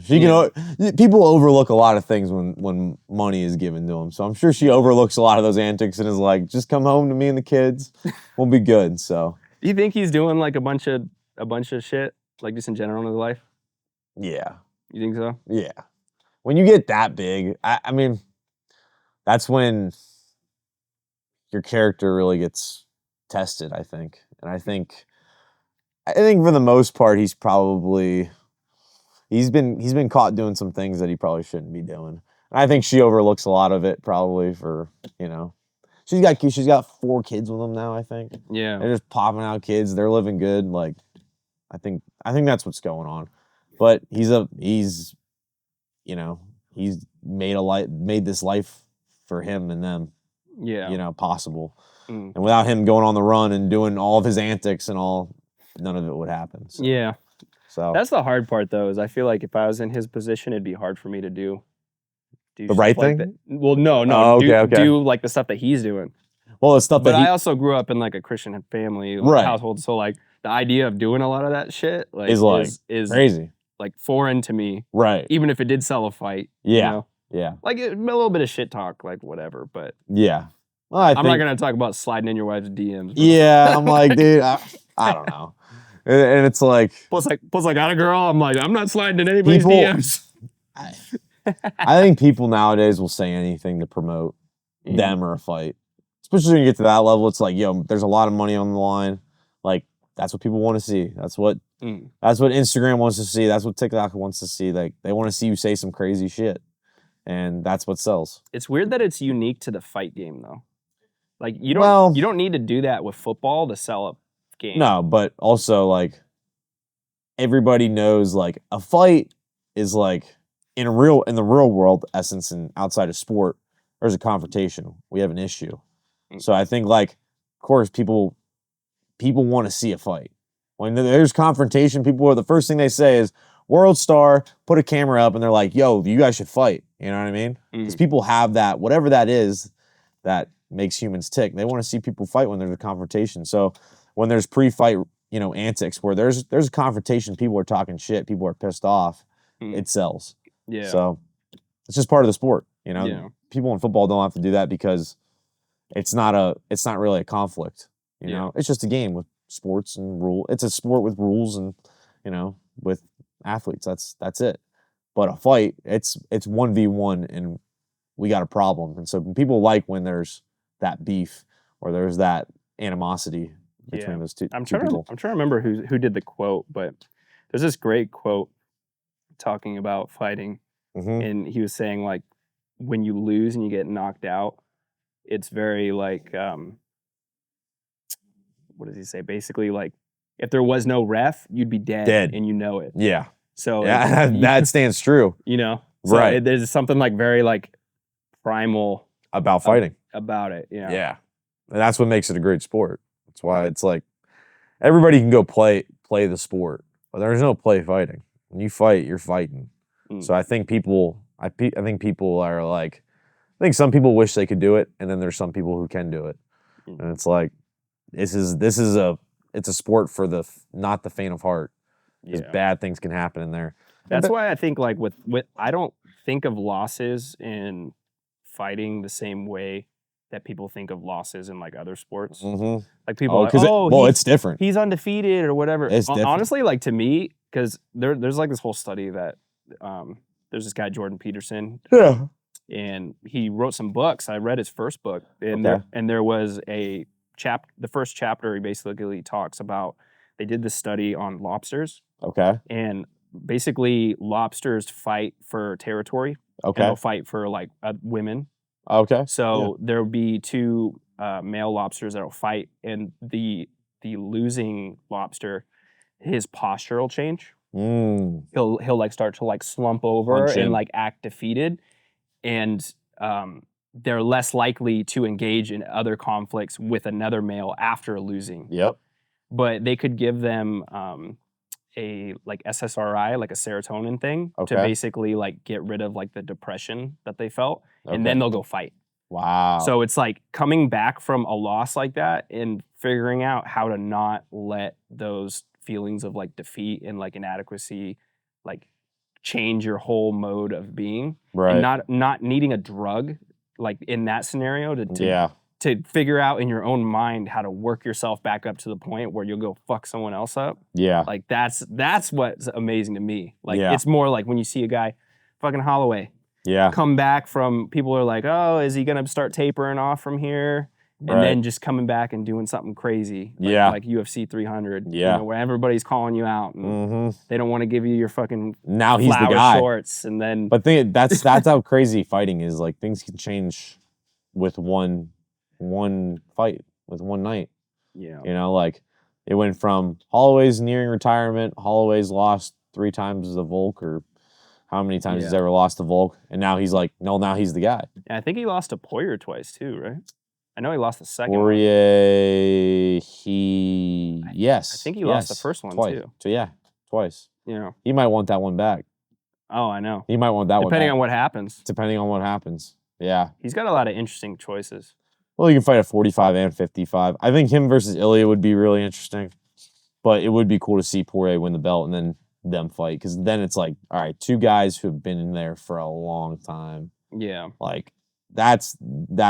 people overlook a lot of things when money is given to them. So I'm sure she overlooks a lot of those antics and is like, "Just come home to me and the kids, we'll be good." So. Do you think he's doing like a bunch of shit, like just in general in his life? Yeah. You think so? Yeah. When you get that big, I mean, that's when your character really gets tested, I think. And I think for the most part, he's been caught doing some things that he probably shouldn't be doing. And I think she overlooks a lot of it probably for, you know. She's got 4 kids with him now, I think. Yeah. They're just popping out kids. They're living good. Like, I think that's what's going on. But he's you know, he's made this life for him and them. Yeah. You know, possible. And without him going on the run and doing all of his antics and all, none of it would happen. So. Yeah. So that's the hard part though, is I feel like if I was in his position, it'd be hard for me to do the right thing? Like well, no. Oh, do like the stuff that he's doing. Well, the stuff but I also grew up in like a Christian family household, so like the idea of doing a lot of that shit like is crazy, like foreign to me. Right. Even if it did sell a fight. Yeah. You know? Yeah. Like a little bit of shit talk, like whatever. But yeah. Well, I'm not gonna talk about sliding in your wife's DMs. Bro. Yeah, I'm like, dude, I don't know. And it's like plus I got a girl. I'm like, I'm not sliding in anybody's DMs. I think people nowadays will say anything to promote them or a fight. Especially when you get to that level, it's like, yo, there's a lot of money on the line. Like, that's what people want to see. That's what Instagram wants to see. That's what TikTok wants to see. Like, they want to see you say some crazy shit. And that's what sells. It's weird that it's unique to the fight game, though. Like, you don't need to do that with football to sell a game. No, but also, like, everybody knows, like, a fight is, like, in the real world essence and outside of sport, there's a confrontation. We have an issue. So I think, like, of course, people people want to see a fight. When there's confrontation, the first thing they say is, World Star, put a camera up, and they're like, yo, you guys should fight. You know what I mean? Because people have that, whatever that is, that makes humans tick. They want to see people fight when there's a confrontation. So when there's pre-fight, antics where there's a confrontation, people are talking shit, people are pissed off, it sells. Yeah. So it's just part of the sport. Yeah. People in football don't have to do that because it's not really a conflict. It's just a game with sports and rule. It's a sport with rules and with athletes. That's it. But a fight, it's 1v1 and we got a problem. And so people like when there's that beef or there's that animosity between those two people. I'm trying to remember who did the quote, but there's this great quote talking about fighting, and he was saying like when you lose and you get knocked out, it's very like what does he say? Basically, like if there was no ref, you'd be dead. And you know it. Yeah. So that stands true. So right. There's something like very like primal about fighting. About it. Yeah. Yeah. And that's what makes it a great sport. That's why it's like everybody can go play the sport, but there's no play fighting. When you fight, you're fighting. So I think people are like, I think some people wish they could do it, and then there's some people who can do it. And it's like it's a sport for not the faint of heart. Because bad things can happen in there. That's why I think like with I don't think of losses in fighting the same way that people think of losses in like other sports. Like people are like, it's different. He's undefeated or whatever. It's different. Honestly, like to me, because there's like this whole study that there's this guy Jordan Peterson. Yeah. And he wrote some books. I read his first book, and there was the first chapter. He basically talks about they did this study on lobsters. Okay. And basically, lobsters fight for territory. Okay. And they'll fight for like women. Okay. So there'll be two male lobsters that'll fight, and the losing lobster, his posture will change. He'll like start to like slump over and like act defeated, and they're less likely to engage in other conflicts with another male after losing. Yep. But they could give them a like SSRI, like a serotonin thing, to basically like get rid of like the depression that they felt, and then they'll go fight. Wow. So it's like coming back from a loss like that and figuring out how to not let those feelings of like defeat and like inadequacy like change your whole mode of being. Right. And not needing a drug like in that scenario to figure out in your own mind how to work yourself back up to the point where you'll go fuck someone else up. Yeah. Like that's what's amazing to me. Like it's more like when you see a guy, fucking Holloway, come back from, people are like, oh, is he gonna start tapering off from here? And then just coming back and doing something crazy. Like UFC 300. Yeah. Where everybody's calling you out and they don't want to give you your fucking now he's the flower guy. shorts. And then that's how crazy fighting is. Like things can change with one fight, with one night. Yeah. Like it went from Holloway's nearing retirement, Holloway's lost 3 times the Volk, or how many times he's ever lost to Volk, and now he's like, no, now he's the guy. And I think he lost to Poirier twice too, right? I know he lost the second Poirier, one. Yes. I think he lost the first one twice. too. So twice. Yeah. He might want that one back. Oh, I know. He might want that one back. Depending on what happens. Depending on what happens. Yeah. He's got a lot of interesting choices. Well, you can fight at 45 and 55. I think him versus Ilya would be really interesting. But it would be cool to see Poirier win the belt and then them fight. Because then it's like, all right, 2 guys who have been in there for a long time. Yeah. Like, that's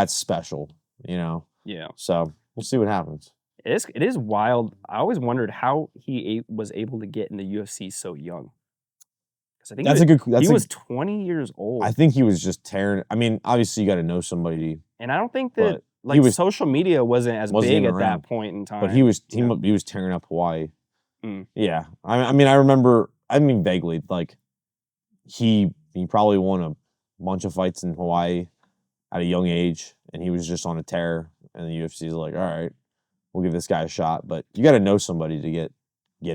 special, Yeah. So we'll see what happens. It is wild. I always wondered how he was able to get in the UFC so young. Because I think he was 20 years old. I think he was just tearing. I mean, obviously you got to know somebody. And I don't think that social media wasn't as big at that point in time. But he was tearing up Hawaii. Yeah. I mean vaguely, like he probably won a bunch of fights in Hawaii at a young age, and he was just on a tear, and the UFC's like, all right, we'll give this guy a shot. But you got to know somebody to get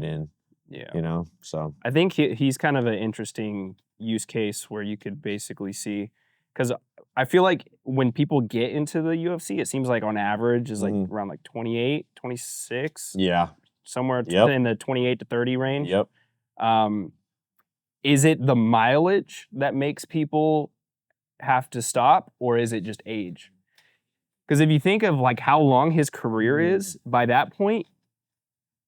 in. Yeah. So I think he's kind of an interesting use case where you could basically see, because I feel like when people get into the UFC, it seems like on average is like around like 28, 26. Yeah. Somewhere in the 28 to 30 range. Yep. Is it the mileage that makes people have to stop, or is it just age? Because if you think of like how long his career is, by that point,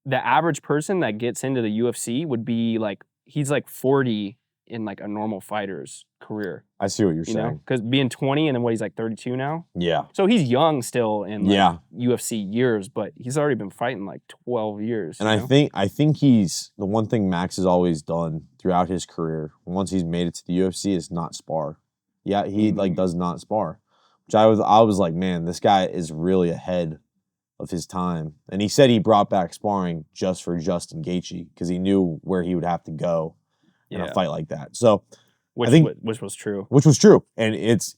the average person that gets into the UFC would be like, he's like 40 in like a normal fighter's career. I see what you're saying. Because being 20 and then he's like 32 now? Yeah. So he's young still in like UFC years, but he's already been fighting like 12 years. And I think he's, the one thing Max has always done throughout his career, once he's made it to the UFC, is not spar. Yeah, he like does not spar. Which I was like, man, this guy is really ahead of his time. And he said he brought back sparring just for Justin Gaethje because he knew where he would have to go in a fight like that. So which was true. Which was true. And it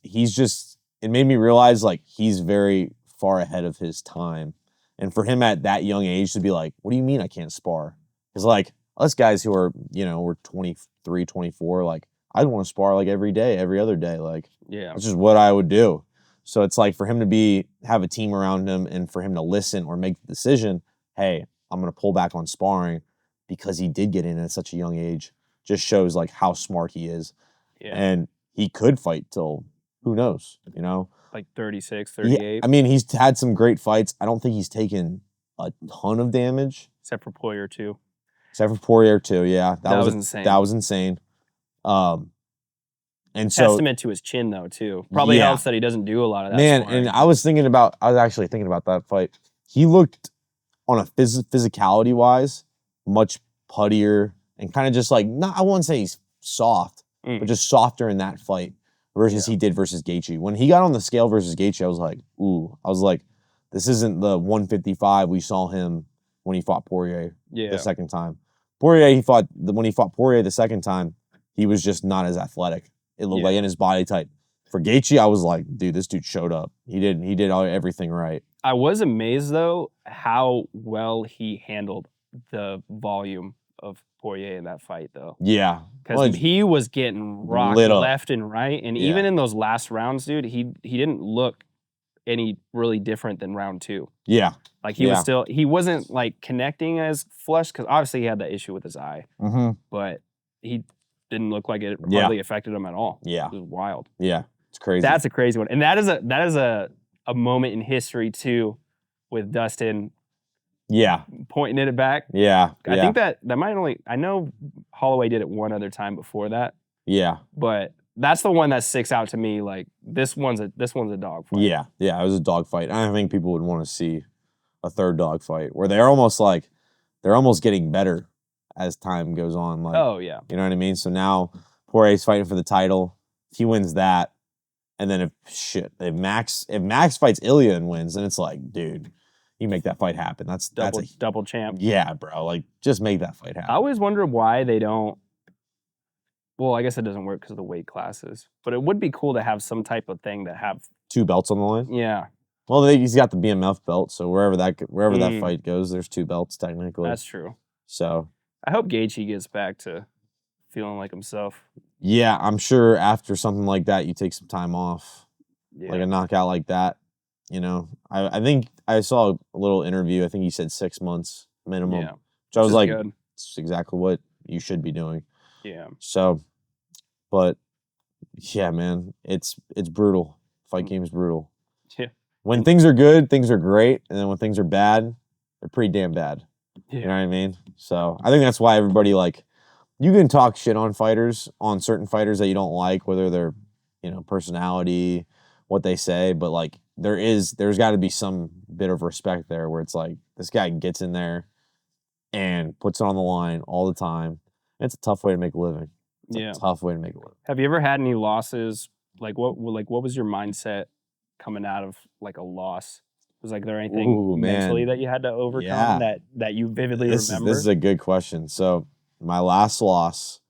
made me realize like he's very far ahead of his time. And for him at that young age to be like, what do you mean I can't spar? Because like us guys who are, we're 23, 24, like I'd want to spar like every day, every other day. Like, that's just what I would do. So it's like for him to have a team around him and for him to listen or make the decision, hey, I'm going to pull back on sparring because he did get in at such a young age, just shows like how smart he is. Yeah. And he could fight till, who knows, Like 36, 38. I mean, he's had some great fights. I don't think he's taken a ton of damage. Except for Poirier 2. Yeah. That was insane. That was insane. And so testament to his chin though too. Probably helps that he doesn't do a lot of that. Man, sparring. And I was actually thinking about that fight. He looked on a physicality wise much puttier and kind of just like I wouldn't say he's soft, but just softer in that fight versus he did versus Gaethje. When he got on the scale versus Gaethje, I was like, ooh. I was like, this isn't the 155 we saw him when he fought Poirier the second time. When he fought Poirier the second time, he was just not as athletic. It looked like in his body type. For Gaethje, I was like, dude, this dude showed up. He did everything right. I was amazed though how well he handled the volume of Poirier in that fight though. Yeah. Because he was getting rocked left and right. And even in those last rounds, dude, he didn't look any really different than round 2. Yeah. Like he wasn't like connecting as flush because obviously he had that issue with his eye. But he didn't look like it hardly affected him at all. Yeah. It was wild. Yeah. It's crazy. That's a crazy one. And that is a moment in history too with Dustin pointing it back. Yeah. I think that might I know Holloway did it one other time before that. Yeah. But that's the one that sticks out to me. Like this one's a dog fight. Yeah. Yeah. It was a dog fight. I think people would want to see a third dog fight where they're almost getting better as time goes on. Like, oh yeah. You know what I mean? So now Poirier's fighting for the title. If he wins that, and then if Max fights Ilya and wins, then it's like, dude, you make that fight happen. That's a double champ. Yeah, bro. Like, just make that fight happen. I always wonder why they don't. Well, I guess it doesn't work because of the weight classes. But it would be cool to have some type of thing that have 2 belts on the line. Yeah. Well, he's got the BMF belt, so wherever that fight goes, there's 2 belts technically. That's true. So I hope Gaethje gets back to feeling like himself. Yeah, I'm sure after something like that, you take some time off, like a knockout like that. I think I saw a little interview. I think he said 6 months minimum. Yeah, which I was like, good. It's exactly what you should be doing. Yeah. So, but yeah, man, it's brutal. Fight game is brutal. Yeah. When things are good, things are great, and then when things are bad, they're pretty damn bad. Yeah. You know what I mean? So I think that's why everybody you can talk shit on certain fighters that you don't like, whether they're, personality, what they say, but like there's got to be some bit of respect there where it's like this guy gets in there and puts it on the line all the time. It's a tough way to make a living. It's a tough way to make a living. Have you ever had any losses? What was your mindset coming out of like a loss? Was there anything mentally that you had to overcome that you vividly remember? This is a good question. So my last loss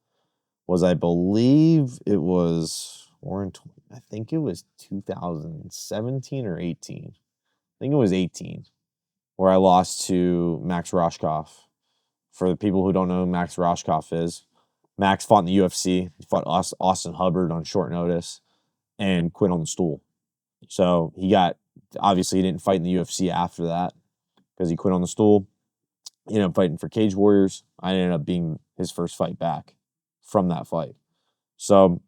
was, I believe it was, I think it was 2017 or 18. I think it was 18, where I lost to Max Roshkoff. For the people who don't know who Max Roshkoff is, Max fought in the UFC. He fought Austin Hubbard on short notice. and quit on the stool. So obviously he didn't fight in the UFC after that because he quit on the stool. He ended up fighting for Cage Warriors. I ended up being his first fight back from that fight. So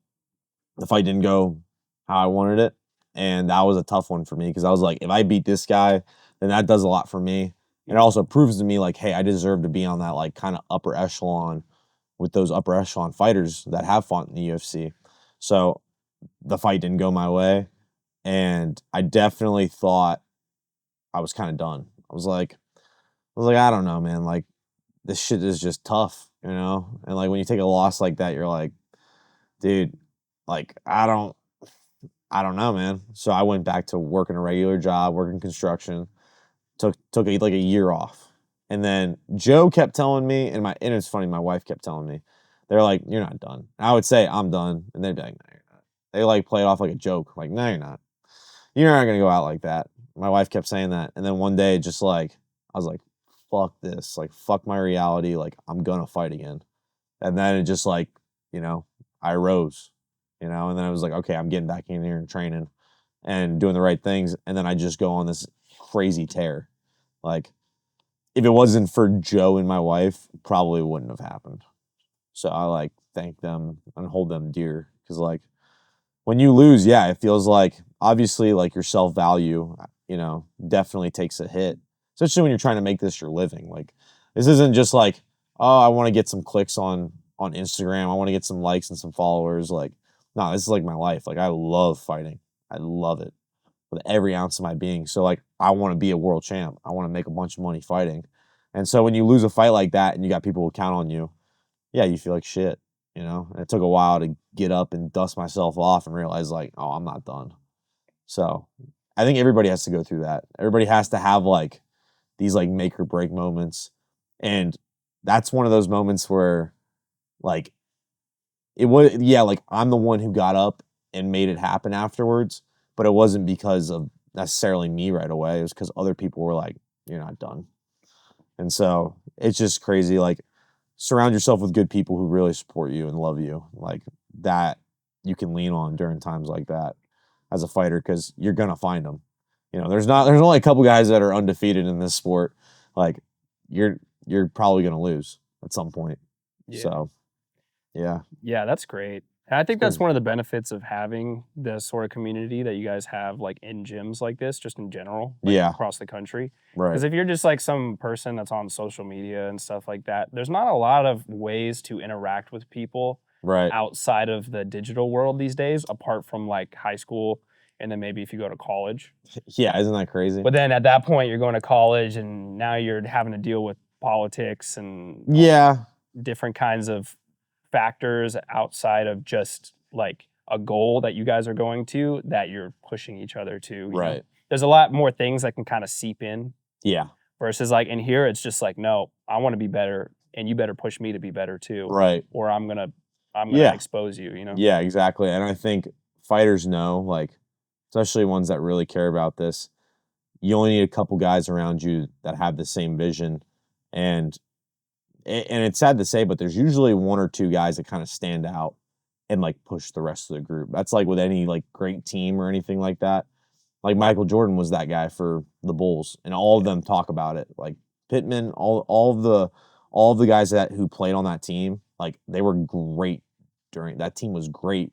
the fight didn't go how I wanted it. And that was a tough one for me because I was like, if I beat this guy, then that does a lot for me. And it also proves to me like, hey, I deserve to be on that like kind of upper echelon with those upper echelon fighters that have fought in the UFC. So the fight didn't go my way. And I definitely thought I was kind of done. I don't know, man. Like, this shit is just tough, you know? And like when you take a loss like that, you're like, dude, like I don't know, man. So I went back to working a regular job, working construction. Took like a year off. And then Joe kept telling me, and it's funny, my wife kept telling me, they're like, you're not done. And I would say, I'm done. And they'd be like, no, you're not. They like play it off like a joke. Like, no, you're not. You're not gonna go out like that. My wife kept saying that. And then one day just like I was like, fuck this. Like, fuck my reality. Like, I'm gonna fight again. And then it just like, you know, I rose, you know, and then I was like, okay, I'm getting back in here and training and doing the right things. And then I just go on this crazy tear. Like, if it wasn't for Joe and my wife, probably wouldn't have happened. So I like thank them and hold them dear because like when you lose, yeah, it feels like obviously like your self value, you know, definitely takes a hit, especially when you're trying to make this your living. Like this isn't just like, oh, I want to get some clicks on Instagram, I want to get some likes and some followers. Like, no, this is like my life. Like I love fighting, I love it with every ounce of my being. So like I want to be a world champ. I want to make a bunch of money fighting. And so when you lose a fight like that and you got people who count on you, yeah, you feel like shit, you know? And it took a while to get up and dust myself off and realize like, oh, I'm not done. So I think everybody has to go through that. Everybody has to have like these like make or break moments. And that's one of those moments where like it was, yeah, like I'm the one who got up and made it happen afterwards, but it wasn't because of necessarily me right away. It was because other people were like, you're not done. And so it's just crazy. Like, surround yourself with good people who really support you and love you. Like, that you can lean on during times like that as a fighter because you're going to find them. You know, there's only a couple guys that are undefeated in this sport. Like, you're probably going to lose at some point. Yeah. So, yeah. Yeah, that's great. And I think that's one of the benefits of having the sort of community that you guys have, like in gyms like this, just in general, like across the country. Right. Because if you're just like some person that's on social media and stuff like that, there's not a lot of ways to interact with people outside of the digital world these days, apart from like high school and then maybe if you go to college. Yeah, isn't that crazy? But then at that point, you're going to college and now you're having to deal with politics and different kinds of factors outside of just like a goal that you guys are going to that you're pushing each other to. You know? There's a lot more things that can kind of seep in. Yeah. Versus like in here, it's just like, no, I want to be better and you better push me to be better too. Right. Or I'm gonna expose you, you know? Yeah, exactly. And I think fighters know, like, especially ones that really care about this, you only need a couple guys around you that have the same vision. And it's sad to say, but there's usually one or two guys that kind of stand out and like push the rest of the group. That's like with any like great team or anything like that. Like Michael Jordan was that guy for the Bulls, and all of them talk about it. Like Pittman, all of the guys who played on that team, like they were great during that team was great.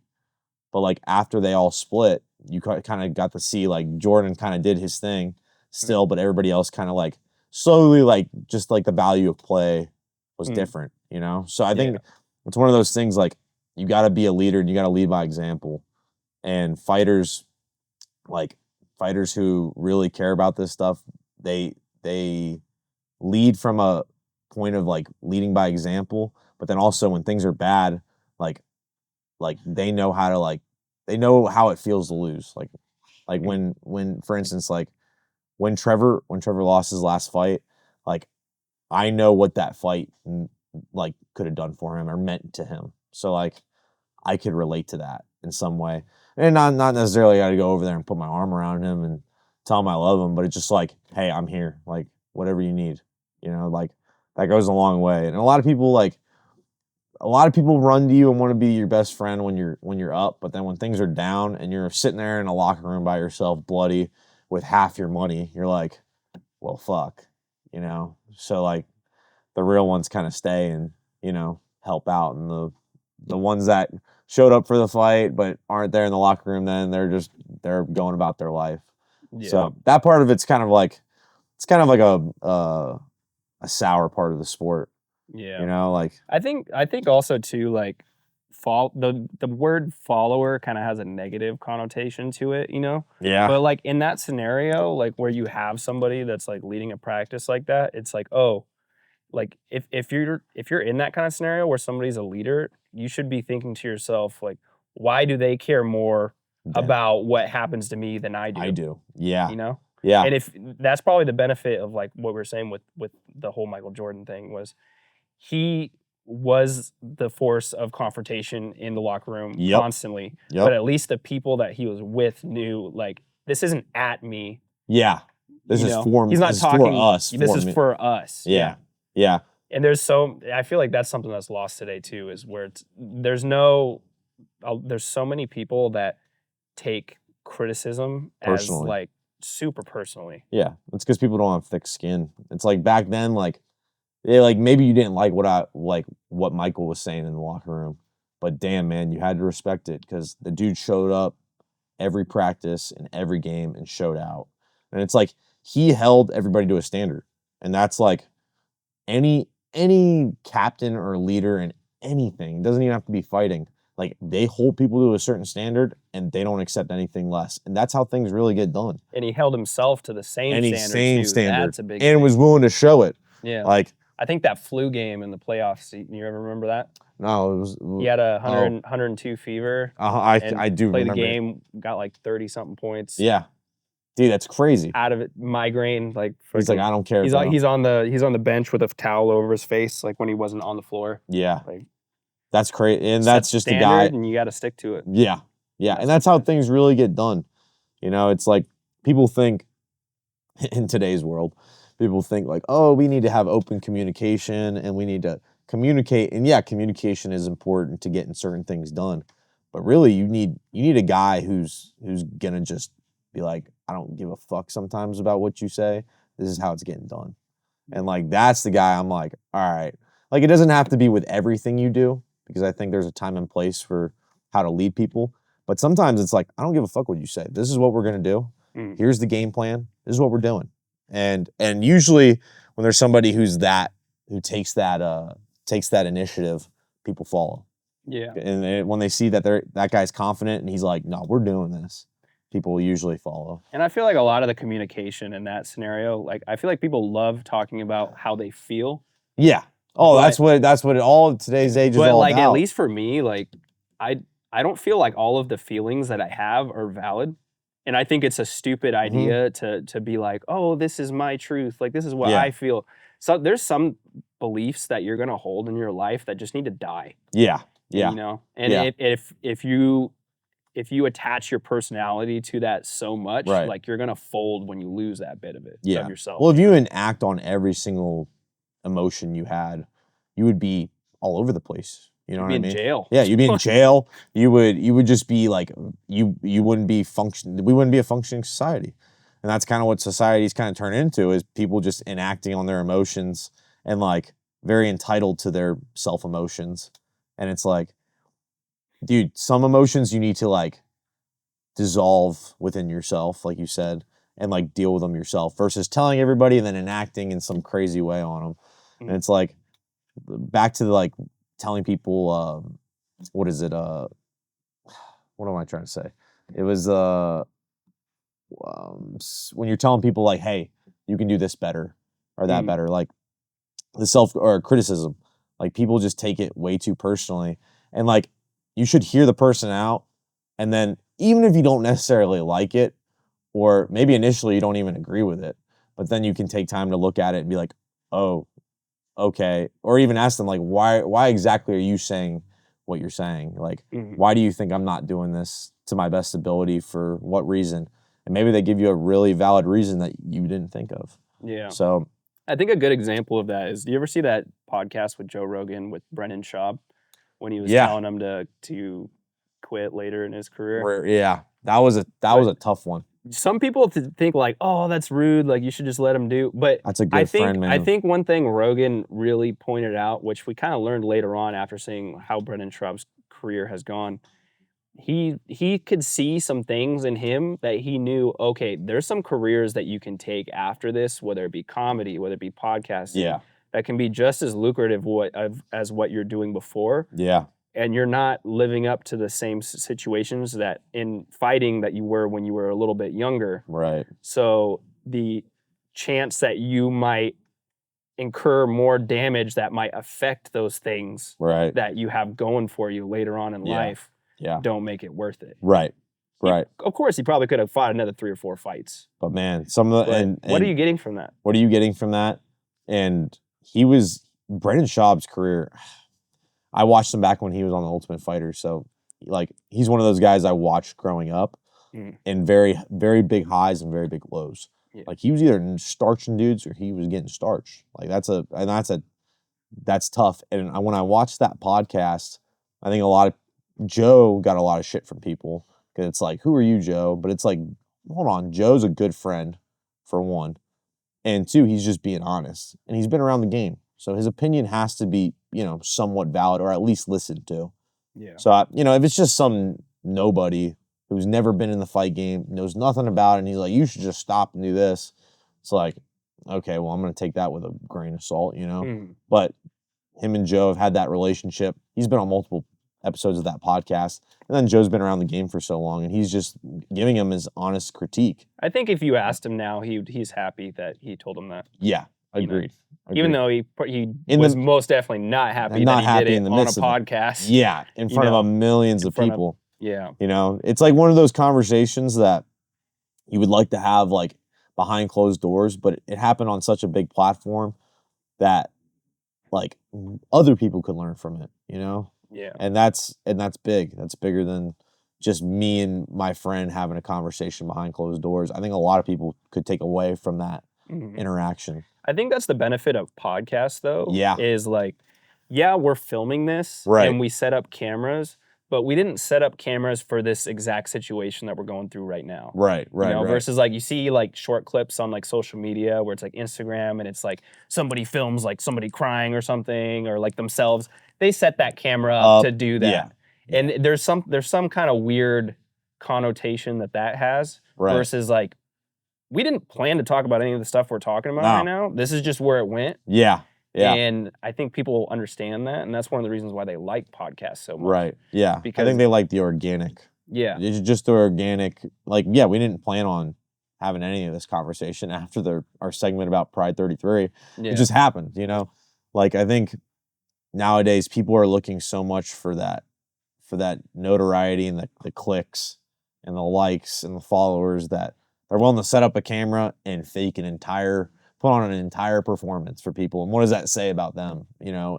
But like after they all split, you kind of got to see like Jordan kind of did his thing still, but everybody else kind of like slowly like just like the value of play was different, you know? So I think it's one of those things like you got to be a leader and you got to lead by example. And fighters who really care about this stuff, they lead from a point of like leading by example, but then also when things are bad, like they know how to they know how it feels to lose. Like when for instance like when Trevor lost his last fight, like I know what that fight like could have done for him or meant to him. So like I could relate to that in some way. And not necessarily got to go over there and put my arm around him and tell him I love him, but it's just like, hey, I'm here. Like whatever you need. You know, like that goes a long way. And a lot of people like a lot of people run to you and want to be your best friend when you're up, but then when things are down and you're sitting there in a locker room by yourself, bloody, with half your money, you're like, well, fuck, you know. So like, the real ones kind of stay and help out, and the ones that showed up for the fight but aren't there in the locker room, then they're going about their life. Yeah. So that part of it's kind of like a sour part of the sport. Yeah. Like I think also too, like the word follower kind of has a negative connotation to it, Yeah. But like in that scenario, like where you have somebody that's like leading a practice like that, it's like, oh, like if you're in that kind of scenario where somebody's a leader, you should be thinking to yourself, like, why do they care more about what happens to me than I do? I do. Yeah. Yeah. And if that's probably the benefit of like what we're saying with the whole Michael Jordan thing was he was the force of confrontation in the locker room constantly. Yep. But at least the people that he was with knew, like, this isn't at me. Yeah. This is for me. He's not talking for us. This is for us. Yeah. Yeah. And I feel like that's something that's lost today too, is where there's so many people that take criticism personally, as like super personally. Yeah. It's because people don't have thick skin. It's like back then, like, maybe you didn't like what Michael was saying in the locker room, but damn, man, you had to respect it because the dude showed up every practice and every game and showed out. And it's like he held everybody to a standard. And that's like any captain or leader in anything, it doesn't even have to be fighting. Like, they hold people to a certain standard and they don't accept anything less. And that's how things really get done. And he held himself to the same standard. That's a big thing. Was willing to show it. Yeah. Like, I think that flu game in the playoffs, you ever remember that? No, it was... He had 102 fever. I do played remember. The game, got like 30-something points. Yeah. Dude, that's crazy. Out of it, migraine, like... He's like, I don't care. He's on the bench with a towel over his face, like when he wasn't on the floor. Yeah. Like, that's crazy. And that's just a guy... and you got to stick to it. Yeah. Yeah, and that's how things really get done. It's like, people think, in today's world, people think like, oh, we need to have open communication and we need to communicate. And yeah, communication is important to getting certain things done. But really, you need a guy who's gonna just be like, I don't give a fuck sometimes about what you say. This is how it's getting done. And like, that's the guy I'm like, all right. Like, it doesn't have to be with everything you do, because I think there's a time and place for how to lead people. But sometimes it's like, I don't give a fuck what you say. This is what we're gonna do. Here's the game plan. This is what we're doing. And usually when there's somebody who takes that initiative, people follow. Yeah. And when they see that that guy's confident and he's like, no, we're doing this, people usually follow. And I feel like a lot of the communication in that scenario, like, I feel like people love talking about how they feel. Yeah. Oh, that's what all today's age is all about. But like, at least for me, like, I don't feel like all of the feelings that I have are valid. And I think it's a stupid idea to be like, oh, this is my truth. Like, this is what I feel. So there's some beliefs that you're going to hold in your life that just need to die. Yeah. Yeah. And if you attach your personality to that so much, like, you're going to fold when you lose that bit of it of yourself. Well, if you enact on every single emotion you had, you would be all over the place. You know what I mean? You'd be in jail. Yeah, you'd be in jail. You would just be like, you wouldn't be we wouldn't be a functioning society. And that's kind of what society's kind of turned into, is people just enacting on their emotions and like very entitled to their self-emotions. And it's like, dude, some emotions you need to like dissolve within yourself, like you said, and like deal with them yourself, versus telling everybody and then enacting in some crazy way on them. And it's like, back to like telling people, what is it? What am I trying to say? It was when you're telling people like, hey, you can do this better or that better, like the self or criticism, like people just take it way too personally. And like, you should hear the person out. And then even if you don't necessarily like it, or maybe initially you don't even agree with it, but then you can take time to look at it and be like, oh, okay. Or even ask them like, why exactly are you saying what you're saying? Like, why do you think I'm not doing this to my best ability? For what reason? And maybe they give you a really valid reason that you didn't think of. Yeah. So I think a good example of that is, do you ever see that podcast with Joe Rogan with Brennan Schaub? when he was telling him to quit later in his career. That was a tough one. Some people think like, oh, that's rude. Like you should just let him do. But that's a good friend, man. I think one thing Rogan really pointed out, which we kind of learned later on after seeing how Brendan Schaub's career has gone, he could see some things in him that he knew, okay, there's some careers that you can take after this, whether it be comedy, whether it be podcasting, that can be just as lucrative as what you're doing before. Yeah. And you're not living up to the same situations that in fighting that you were when you were a little bit younger. Right. So the chance that you might incur more damage that might affect those things that you have going for you later on in life don't make it worth it. Right. Right. Of course, he probably could have fought another 3 or 4 fights. But man, some of the and what are you getting from that? What are you getting from that? And Brendan Schaub's career. I watched him back when he was on The Ultimate Fighter, so like he's one of those guys I watched growing up, and very, very big highs and very big lows. Yeah. Like he was either starching dudes or he was getting starched. Like that's tough. And when I watched that podcast, I think Joe got a lot of shit from people because it's like, who are you, Joe? But it's like, hold on, Joe's a good friend for one, and two, he's just being honest, and he's been around the game. So his opinion has to be, somewhat valid or at least listened to. Yeah. So, if it's just some nobody who's never been in the fight game, knows nothing about it, and he's like, you should just stop and do this. It's like, okay, well, I'm going to take that with a grain of salt, But him and Joe have had that relationship. He's been on multiple episodes of that podcast. And then Joe's been around the game for so long, and he's just giving him his honest critique. I think if you asked him now, he's happy that he told him that. Yeah, agreed. Even though he was most definitely not happy that he did it on a podcast. Yeah, in front of millions of people. Yeah. It's like one of those conversations that you would like to have like behind closed doors, but it happened on such a big platform that like other people could learn from it, Yeah. And that's big. That's bigger than just me and my friend having a conversation behind closed doors. I think a lot of people could take away from that interaction. I think that's the benefit of podcasts, though. Yeah. Is like, we're filming this and we set up cameras, but we didn't set up cameras for this exact situation that we're going through right now. Right. Versus like you see like short clips on like social media where it's like Instagram and it's like somebody films like somebody crying or something or like themselves. They set that camera up to do that. Yeah. And there's some kind of weird connotation that has versus like, we didn't plan to talk about any of the stuff we're talking about right now. This is just where it went. Yeah. Yeah. And I think people understand that, and that's one of the reasons why they like podcasts so much. Right. Yeah. Because I think they like the organic. Yeah. It's just the organic. Like, we didn't plan on having any of this conversation after our segment about Pride 33. Yeah. It just happened, Like, I think nowadays people are looking so much for that notoriety and the clicks and the likes and the followers that they're willing to set up a camera and put on an entire performance for people. And what does that say about them,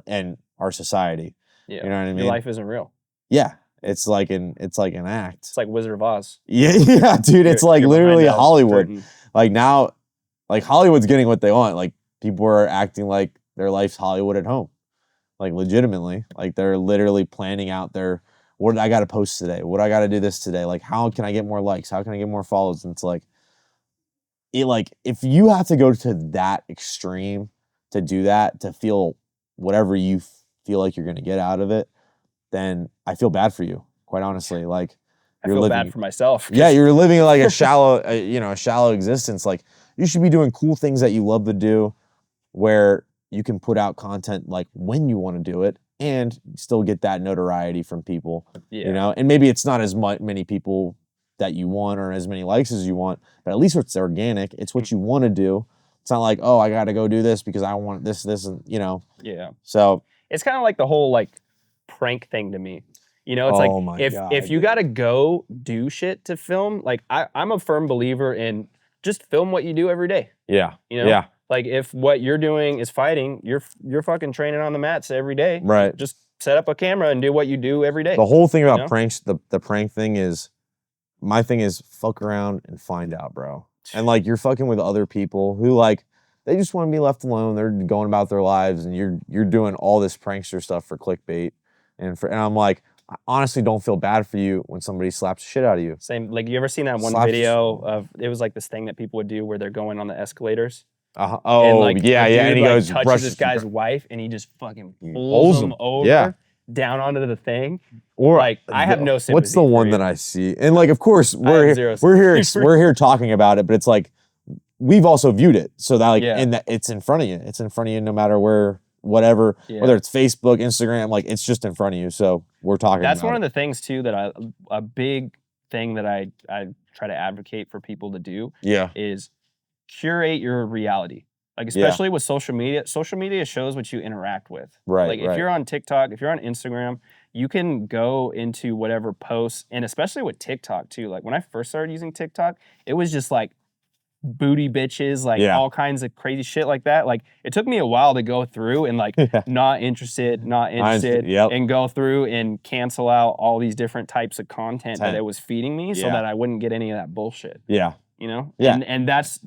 and our society? Yeah. You know what I mean? Your life isn't real. Yeah. It's like an act. It's like Wizard of Oz. Yeah, dude. It's like literally Hollywood. Like now, like Hollywood's getting what they want. Like people are acting like their life's Hollywood at home. Like legitimately. Like they're literally planning out what I got to post today? What I got to do this today? Like how can I get more likes? How can I get more follows? And it's like, if you have to go to that extreme to do that, to feel whatever you feel like you're going to get out of it, then I feel bad for you, quite honestly. Like I feel bad for myself. Yeah, you're living like a shallow existence. Like you should be doing cool things that you love to do, where you can put out content like when you want to do it and still get that notoriety from people. Yeah. And maybe it's not as many people that you want or as many likes as you want, but at least it's organic. It's what you want to do. It's not like, oh, I got to go do this because I want this, and Yeah. So it's kind of like the whole like prank thing to me. It's if you got to go do shit to film, like I'm a firm believer in just film what you do every day. Yeah. Yeah. Like if what you're doing is fighting, you're fucking training on the mats every day. Right. Just set up a camera and do what you do every day. The whole thing about pranks, the prank thing is, my thing is fuck around and find out, bro. And like you're fucking with other people who like they just want to be left alone. They're going about their lives, and you're doing all this prankster stuff for clickbait. And I'm like, I honestly don't feel bad for you when somebody slaps the shit out of you. Same. Like, you ever seen that one video of, it was like this thing that people would do where they're going on the escalators? Oh, and like yeah, the dude, and he like, goes, touches this guy's wife, and he just fucking pulls pulls him over Yeah. down onto the thing. Or like, I have no sympathy. What's the one for that you. I see? And like, of course, we're here talking about it, but it's like we've also viewed it, so that like, and that it's in front of you. It's in front of you, no matter where, whatever, whether it's Facebook, Instagram, like it's just in front of you. So we're talking. That's about one of the things too that a big thing that I try to advocate for people to do. Is curate your reality. Like, especially with social media shows what you interact with. Right. Like, if you're on TikTok, if you're on Instagram, you can go into whatever posts, and especially with TikTok too. Like, when I first started using TikTok, it was just like booty bitches, like all kinds of crazy shit like that. Like, it took me a while to go through and like not interested, and go through and cancel out all these different types of content that it was feeding me so that I wouldn't get any of that bullshit. You know? And that's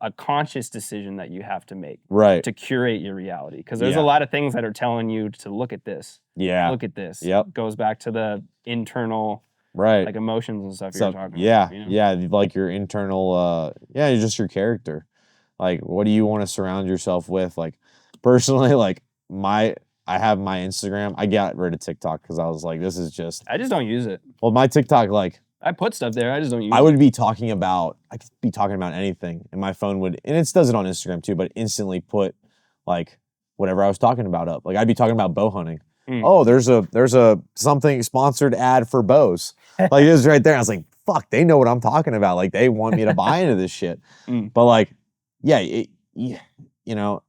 a conscious decision that you have to make to curate your reality, because there's a lot of things that are telling you to look at this, look at this. Goes back to the internal like emotions and stuff you're talking about. You know? Like your internal just your character. Like, what do you want to surround yourself with? Like, personally, like I have my Instagram. I got rid of TikTok because I was like, this is just, I just don't use it. Well, my TikTok, like, I put stuff there, I just don't use it. I could be talking about anything, and my phone would, and it does it on Instagram too, but instantly put like whatever I was talking about up. Like, I'd be talking about bow hunting. Oh, there's a something sponsored ad for bows. Like, it was right there. I was like, fuck, they know what I'm talking about. Like, they want me to buy into this shit. But like, you know,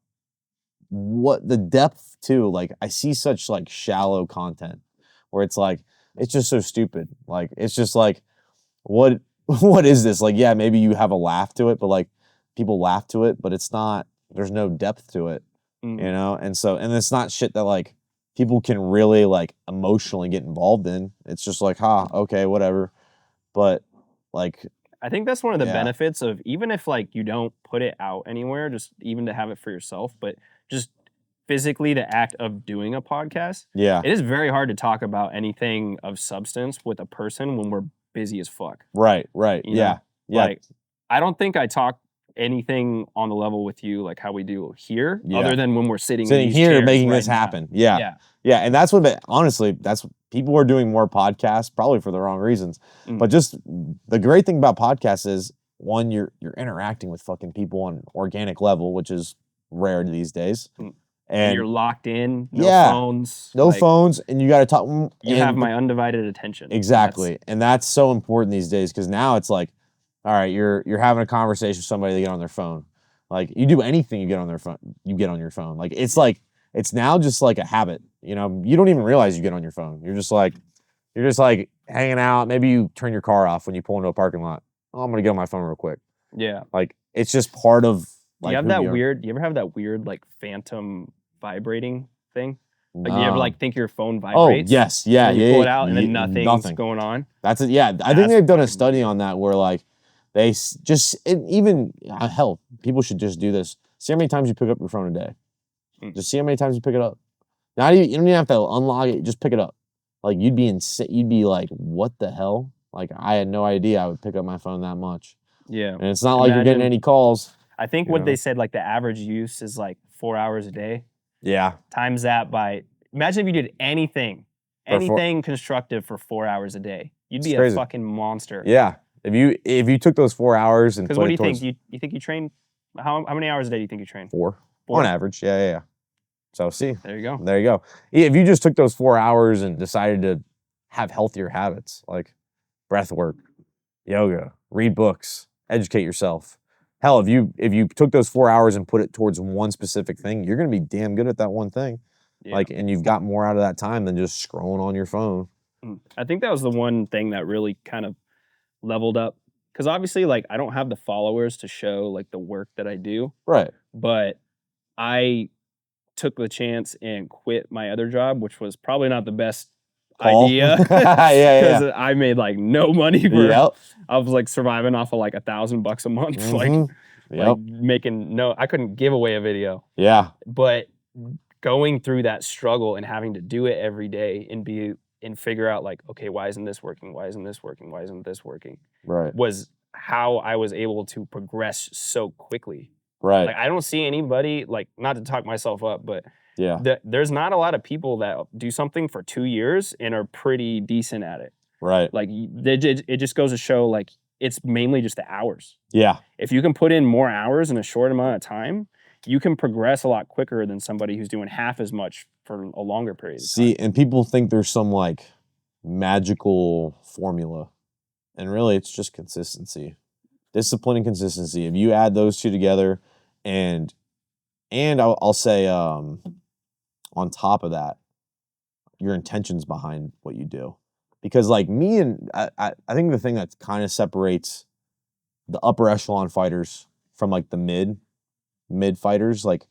what the depth too, like, I see such like shallow content where it's like, it's just so stupid. Like, it's just like, what is this? Like, yeah, maybe you have a laugh to it, but like, people laugh to it, but it's not, there's no depth to it, you know? And so, and it's not shit that like people can really like emotionally get involved in. It's just like, okay, whatever. But like, I think that's one of the benefits of, even if like you don't put it out anywhere, just even to have it for yourself, but just physically the act of doing a podcast. It is very hard to talk about anything of substance with a person when we're busy as fuck. Right. You know? Like, I don't think I talk anything on the level with you like how we do here, other than when we're sitting in these here chairs making right this now. happen. And that's what, honestly, that's, people are doing more podcasts probably for the wrong reasons. But just the great thing about podcasts is, one, you're interacting with fucking people on an organic level, which is rare these days. And you're locked in, phones. No phones, and you got to talk. You have my undivided attention. Exactly. And that's so important these days, because now it's like, all right, you're having a conversation with somebody, they get on their phone. Like, you do anything, you get on their phone, you get on your phone. Like, it's now just like a habit. You know, you don't even realize you get on your phone. You're just like hanging out. Maybe you turn your car off when you pull into a parking lot. Oh, I'm gonna get on my phone real quick. Like, it's just part of, like, you ever have that weird like phantom vibrating thing? Like, you ever like think your phone vibrates? Oh, yes. You pull it out and then nothing's going on. That's it. Yeah. I think they've done a study on that where like they even hell, people should just do this. See how many times you pick up your phone a day. Just see how many times you pick it up. You don't even have to unlock it. Just pick it up. Like, you'd be like, what the hell? Like, I had no idea I would pick up my phone that much. And it's not like you're getting any calls. I think what they said, like, the average use is like 4 hours a day. Times that by, imagine if you did anything constructive for 4 hours a day. You'd be a fucking monster. If you took those 4 hours and, because what do you think? You think you train, how many hours a day do you think you train? 4 on average. So see, there you go. There you go. If you just took those 4 hours and decided to have healthier habits, like breath work, yoga, read books, educate yourself. Hell, if you took those 4 hours and put it towards one specific thing, you're gonna be damn good at that one thing. Like, and you've got more out of that time than just scrolling on your phone. I think that was the one thing that really kind of leveled up, because obviously, like, I don't have the followers to show like the work that I do. But I took the chance and quit my other job, which was probably not the best idea. Because I made like no money for I was like surviving off of like $1,000 a month. Like making I couldn't give away a video. But going through that struggle and having to do it every day and figure out like, okay, why isn't this working? Why isn't this working? Why isn't this working? Right. Was how I was able to progress so quickly. Right. Like I don't see anybody, like, not to talk myself up, but yeah, there's not a lot of people that do something for 2 years and are pretty decent at it. right. Like it just goes to show like it's mainly just the hours. Yeah. If you can put in more hours in a short amount of time, you can progress a lot quicker than somebody who's doing half as much for a longer period of time. See, and people think there's some like magical formula, and really it's just consistency, discipline and consistency. If you add those two together, and I'll say on top of that, your intentions behind what you do. Because like me and I think the thing that kind of separates the upper echelon fighters from like the mid fighters, like,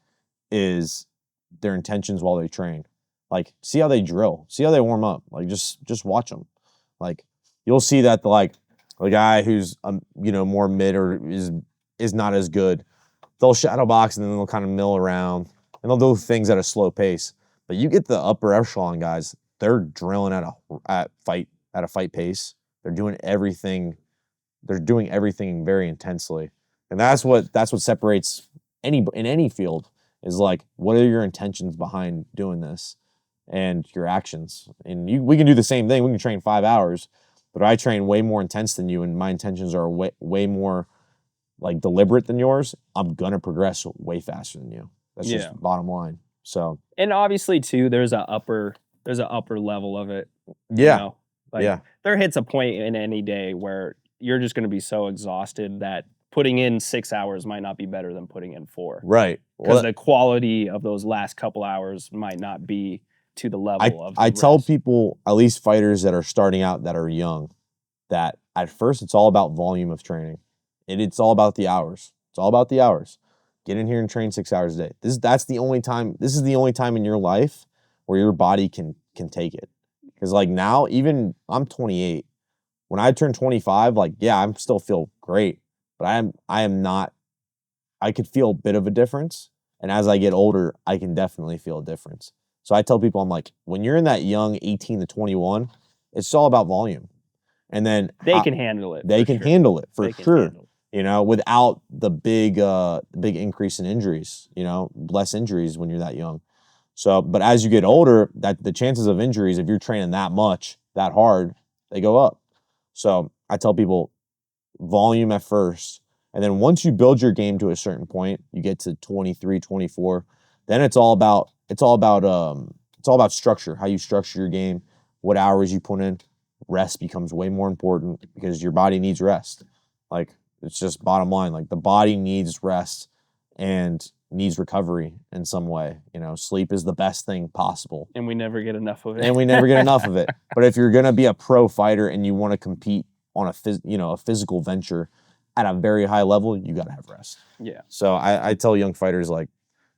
is their intentions while they train. Like, see how they drill, see how they warm up. Like, just watch them. Like, you'll see that the guy who's more mid or is not as good, they'll shadow box and then they'll kind of mill around and they'll do things at a slow pace. But you get the upper echelon guys, they're drilling at a fight pace. They're doing everything. They're doing everything very intensely, and that's what separates in any field, is like, what are your intentions behind doing this, and your actions. And we can do the same thing. We can train 5 hours, but I train way more intense than you, and my intentions are way more like deliberate than yours. I'm gonna progress way faster than you. That's just bottom line. So, and obviously too, there's an upper level of it. Yeah. You know? Like, there hits a point in any day where you're just going to be so exhausted that putting in 6 hours might not be better than putting in 4. Right. Because the quality of those last couple hours might not be to the level of the I tell rest. people, at least fighters that are starting out that are young, that at first it's all about volume of training. It's all about the hours. It's all about the hours. Get in here and train 6 hours a day. This is the only time in your life where your body can take it. Because like now, even I'm 28. When I turn 25, like, yeah, I'm still feel great, but I am not. I could feel a bit of a difference, and as I get older, I can definitely feel a difference. So I tell people, I'm like, when you're in that young 18 to 21, it's all about volume, and then they can handle it. They can handle it for sure. Without the big increase in injuries. Less injuries when you're that young. So, but as you get older, that the chances of injuries, if you're training that much, that hard, they go up. So I tell people, volume at first, and then once you build your game to a certain point, you get to 23, 24, then it's all about structure, how you structure your game, what hours you put in. Rest becomes way more important because your body needs rest. Like, it's just bottom line. Like, the body needs rest and needs recovery in some way. Sleep is the best thing possible. And we never get enough of it. But if you're going to be a pro fighter and you want to compete on a physical venture at a very high level, you got to have rest. Yeah. So I tell young fighters, like,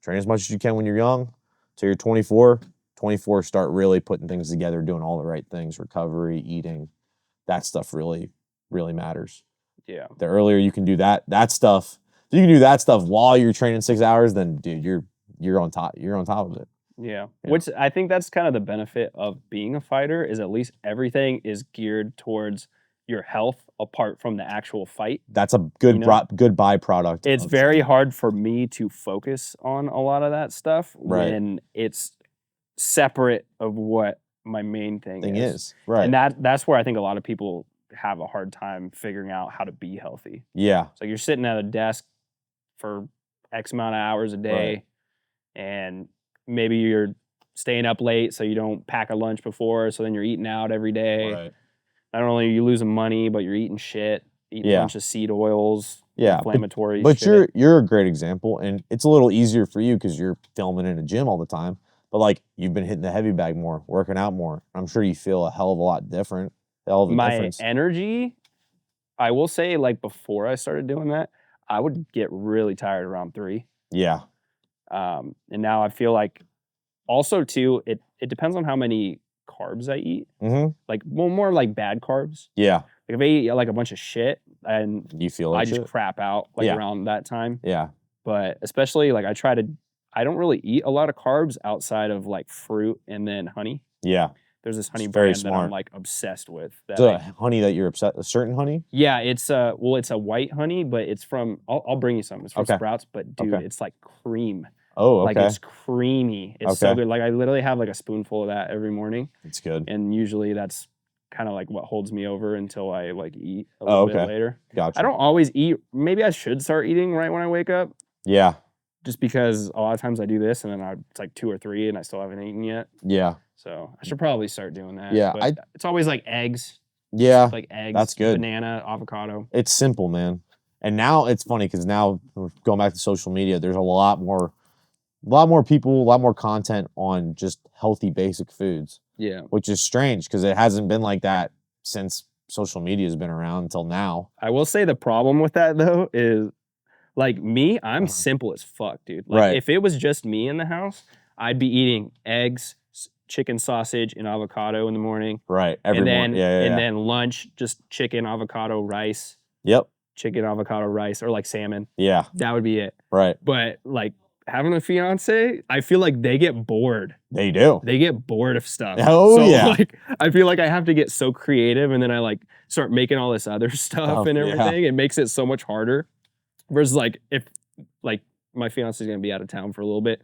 train as much as you can when you're young till you're 24. 24, start really putting things together, doing all the right things, recovery, eating. That stuff really, really matters. Yeah. The earlier you can do that stuff, if you can do that stuff while you're training 6 hours, then dude, you're on top. You're on top of it. Yeah. Which I think that's kind of the benefit of being a fighter, is at least everything is geared towards your health apart from the actual fight. That's a good byproduct. It's very hard for me to focus on a lot of that stuff when it's separate of what my main thing is. Right. And that's where I think a lot of people have a hard time figuring out how to be healthy. Yeah. So you're sitting at a desk for X amount of hours a day, and maybe you're staying up late so you don't pack a lunch before, so then you're eating out every day. Right. Not only are you losing money, but you're eating shit, eating a bunch of seed oils, inflammatory but shit. you're a great example, and it's a little easier for you because you're filming in a gym all the time. But like, you've been hitting the heavy bag more, working out more. I'm sure you feel a hell of a lot different. My energy, I will say, like, before I started doing that, I would get really tired around 3. Yeah. And now I feel like, also too, it depends on how many carbs I eat. Mm-hmm. Like, more like bad carbs. Yeah. Like, if I eat like a bunch of shit, and you feel like I just crap out around that time. Yeah. But especially, like, I try to I don't really eat a lot of carbs outside of like fruit and then honey. Yeah. There's this honey very brand that I'm like obsessed with. The honey that you're obsessed, a certain honey? Yeah, it's a white honey, but it's from. I'll bring you some. It's from Sprouts, but dude, it's like cream. Oh, okay. Like it's creamy. It's so good. Like I literally have like a spoonful of that every morning. It's good. And usually that's kind of like what holds me over until I like eat a little bit later. Gotcha. I don't always eat. Maybe I should start eating right when I wake up. Yeah. Just because a lot of times I do this and then it's like 2 or 3 and I still haven't eaten yet. Yeah. So I should probably start doing that. Yeah. But it's always like eggs. Yeah. Like eggs. That's good. Banana, avocado. It's simple, man. And now it's funny because now going back to social media, there's a lot more people, a lot more content on just healthy, basic foods. Yeah. Which is strange because it hasn't been like that since social media has been around until now. I will say the problem with that though is like me, I'm simple as fuck, dude. Like if it was just me in the house, I'd be eating eggs, chicken sausage, and avocado in the morning. Right. Every morning. And then lunch, just chicken, avocado, rice. Yep. Chicken, avocado, rice, or like salmon. Yeah. That would be it. Right. But like having a fiance, I feel like they get bored. They do. They get bored of stuff. Oh, so, yeah. Like, I feel like I have to get so creative and then I like start making all this other stuff and everything. It makes it so much harder. Versus like if like my fiance is going to be out of town for a little bit.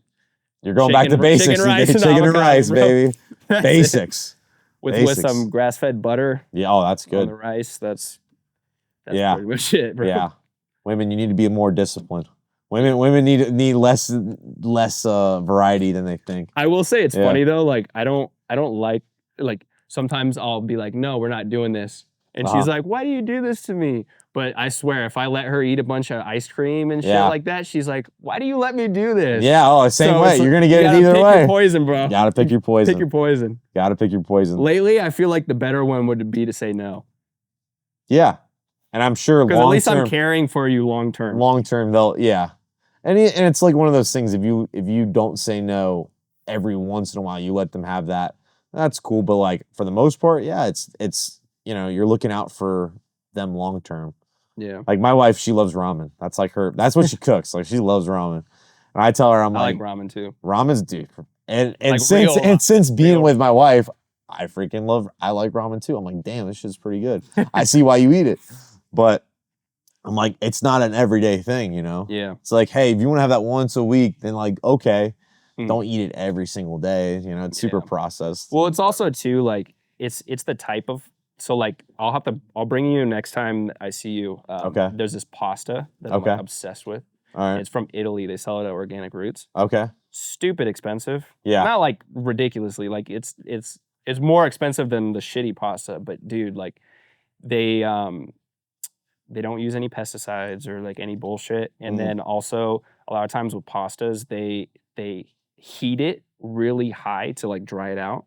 You're going back to basics. Chicken and rice, baby. Basics. With some grass-fed butter. Yeah, oh, that's good. On the rice, that's pretty much it, bro. Yeah. Women, you need to be more disciplined. Women need less variety than they think. I will say it's funny though. Like I don't like sometimes I'll be like, no, we're not doing this, and she's like, why do you do this to me? But I swear, if I let her eat a bunch of ice cream and shit like that, she's like, why do you let me do this? Yeah. Oh, same way. You're gonna get it either way. Pick your poison, bro. Gotta pick your poison. Pick your poison. Gotta pick your poison. Lately, I feel like the better one would be to say no. Yeah, and I'm sure because at least I'm caring for you long term. Long term, and it's like one of those things. If you don't say no every once in a while, you let them have that. That's cool. But like for the most part, it's you're looking out for them long term. Yeah. Like my wife, she loves ramen. That's like her. That's what she cooks. Like she loves ramen. And I tell her, I like ramen too. Ramen's dude. And like since being with my wife, I like ramen too. I'm like, damn, this shit's pretty good. I see why you eat it. But I'm like, it's not an everyday thing, Yeah. It's like, hey, if you want to have that once a week, then like, okay, don't eat it every single day. It's super processed. Well, it's also too like it's the type of. So like I'll bring you next time I see you. Okay. There's this pasta that I'm like, obsessed with. All right. It's from Italy. They sell it at Organic Roots. Okay. Stupid expensive. Yeah. Not like ridiculously. Like it's more expensive than the shitty pasta. But dude, like they don't use any pesticides or like any bullshit. And then also a lot of times with pastas, they heat it really high to like dry it out.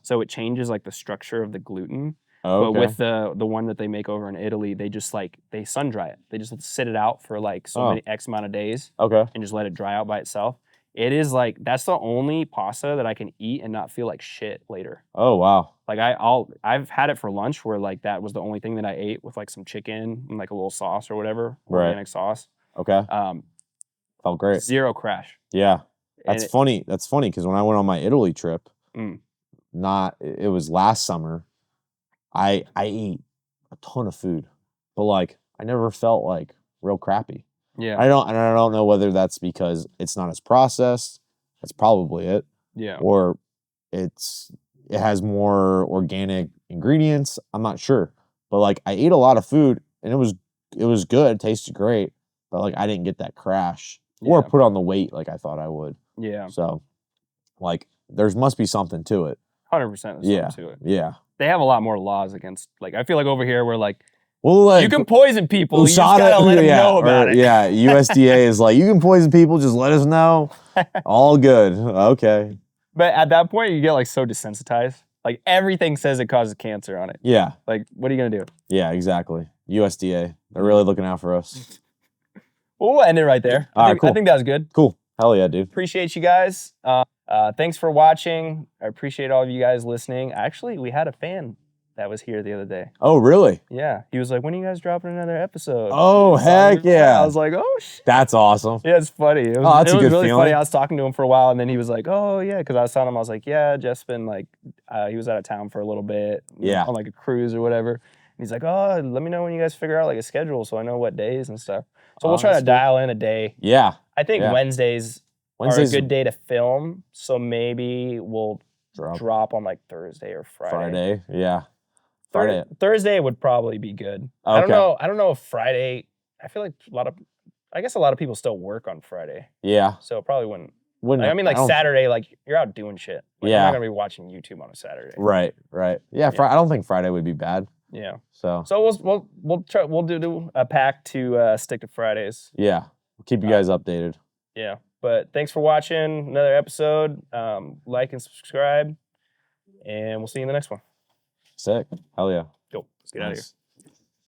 So it changes like the structure of the gluten. Okay. But with the one that they make over in Italy, they just they sun dry it. They just sit it out for like many X amount of days. Okay. And just let it dry out by itself. It is like that's the only pasta that I can eat and not feel like shit later. Oh wow. Like I've had it for lunch where like that was the only thing that I ate with like some chicken and like a little sauce or whatever, organic sauce. Okay. Felt great. Zero crash. Yeah. That's funny. That's funny because when I went on my Italy trip, it was last summer. I ate a ton of food, but like I never felt like real crappy. Yeah. I don't know whether that's because it's not as processed. That's probably it. Yeah. Or it has more organic ingredients. I'm not sure. But like I ate a lot of food and it was good, it tasted great, but like I didn't get that crash or put on the weight like I thought I would. Yeah. So like there must be something to it. 100% something to it. Yeah. They have a lot more laws against like I feel like over here we're like you can poison people. You just gotta let them know about it. Yeah, USDA is like, you can poison people, just let us know. All good. Okay. But at that point, you get like so desensitized. Like everything says it causes cancer on it. Yeah. Like, what are you gonna do? Yeah, exactly. USDA. They're really looking out for us. Well, we'll end it right there. All right, cool. I think that was good. Cool. Hell yeah, dude. Appreciate you guys. Thanks for watching. I appreciate all of you guys listening. Actually, we had a fan that was here the other day. Oh, really? Yeah. He was like, when are you guys dropping another episode? Oh, heck yeah. I was like, oh, shit. That's awesome. Yeah, it's funny. It was, that's a good really feeling. funny. I was talking to him for a while, and then he was like, oh, yeah, because I was telling him, I was like, yeah, Jeff's been like, he was out of town for a little bit. Yeah. On like a cruise or whatever. And he's like, oh, let me know when you guys figure out like a schedule so I know what days and stuff. So we'll try to dial in a day. Yeah. I think Wednesdays are a good day to film, so maybe we'll drop on like Thursday or Friday. Yeah. Thursday would probably be good. Okay. I don't know if Friday. I feel like a lot of people still work on Friday. Yeah. So it probably wouldn't. Like, I mean, like Saturday, like you're out doing shit. Like, I'm not gonna be watching YouTube on a Saturday. Right. Yeah. I don't think Friday would be bad. Yeah. So we'll do a pact to stick to Fridays. Yeah. We'll keep you guys updated. Yeah. But thanks for watching another episode. Like and subscribe, and we'll see you in the next one. Sick. Hell yeah. Go. Let's get out of here.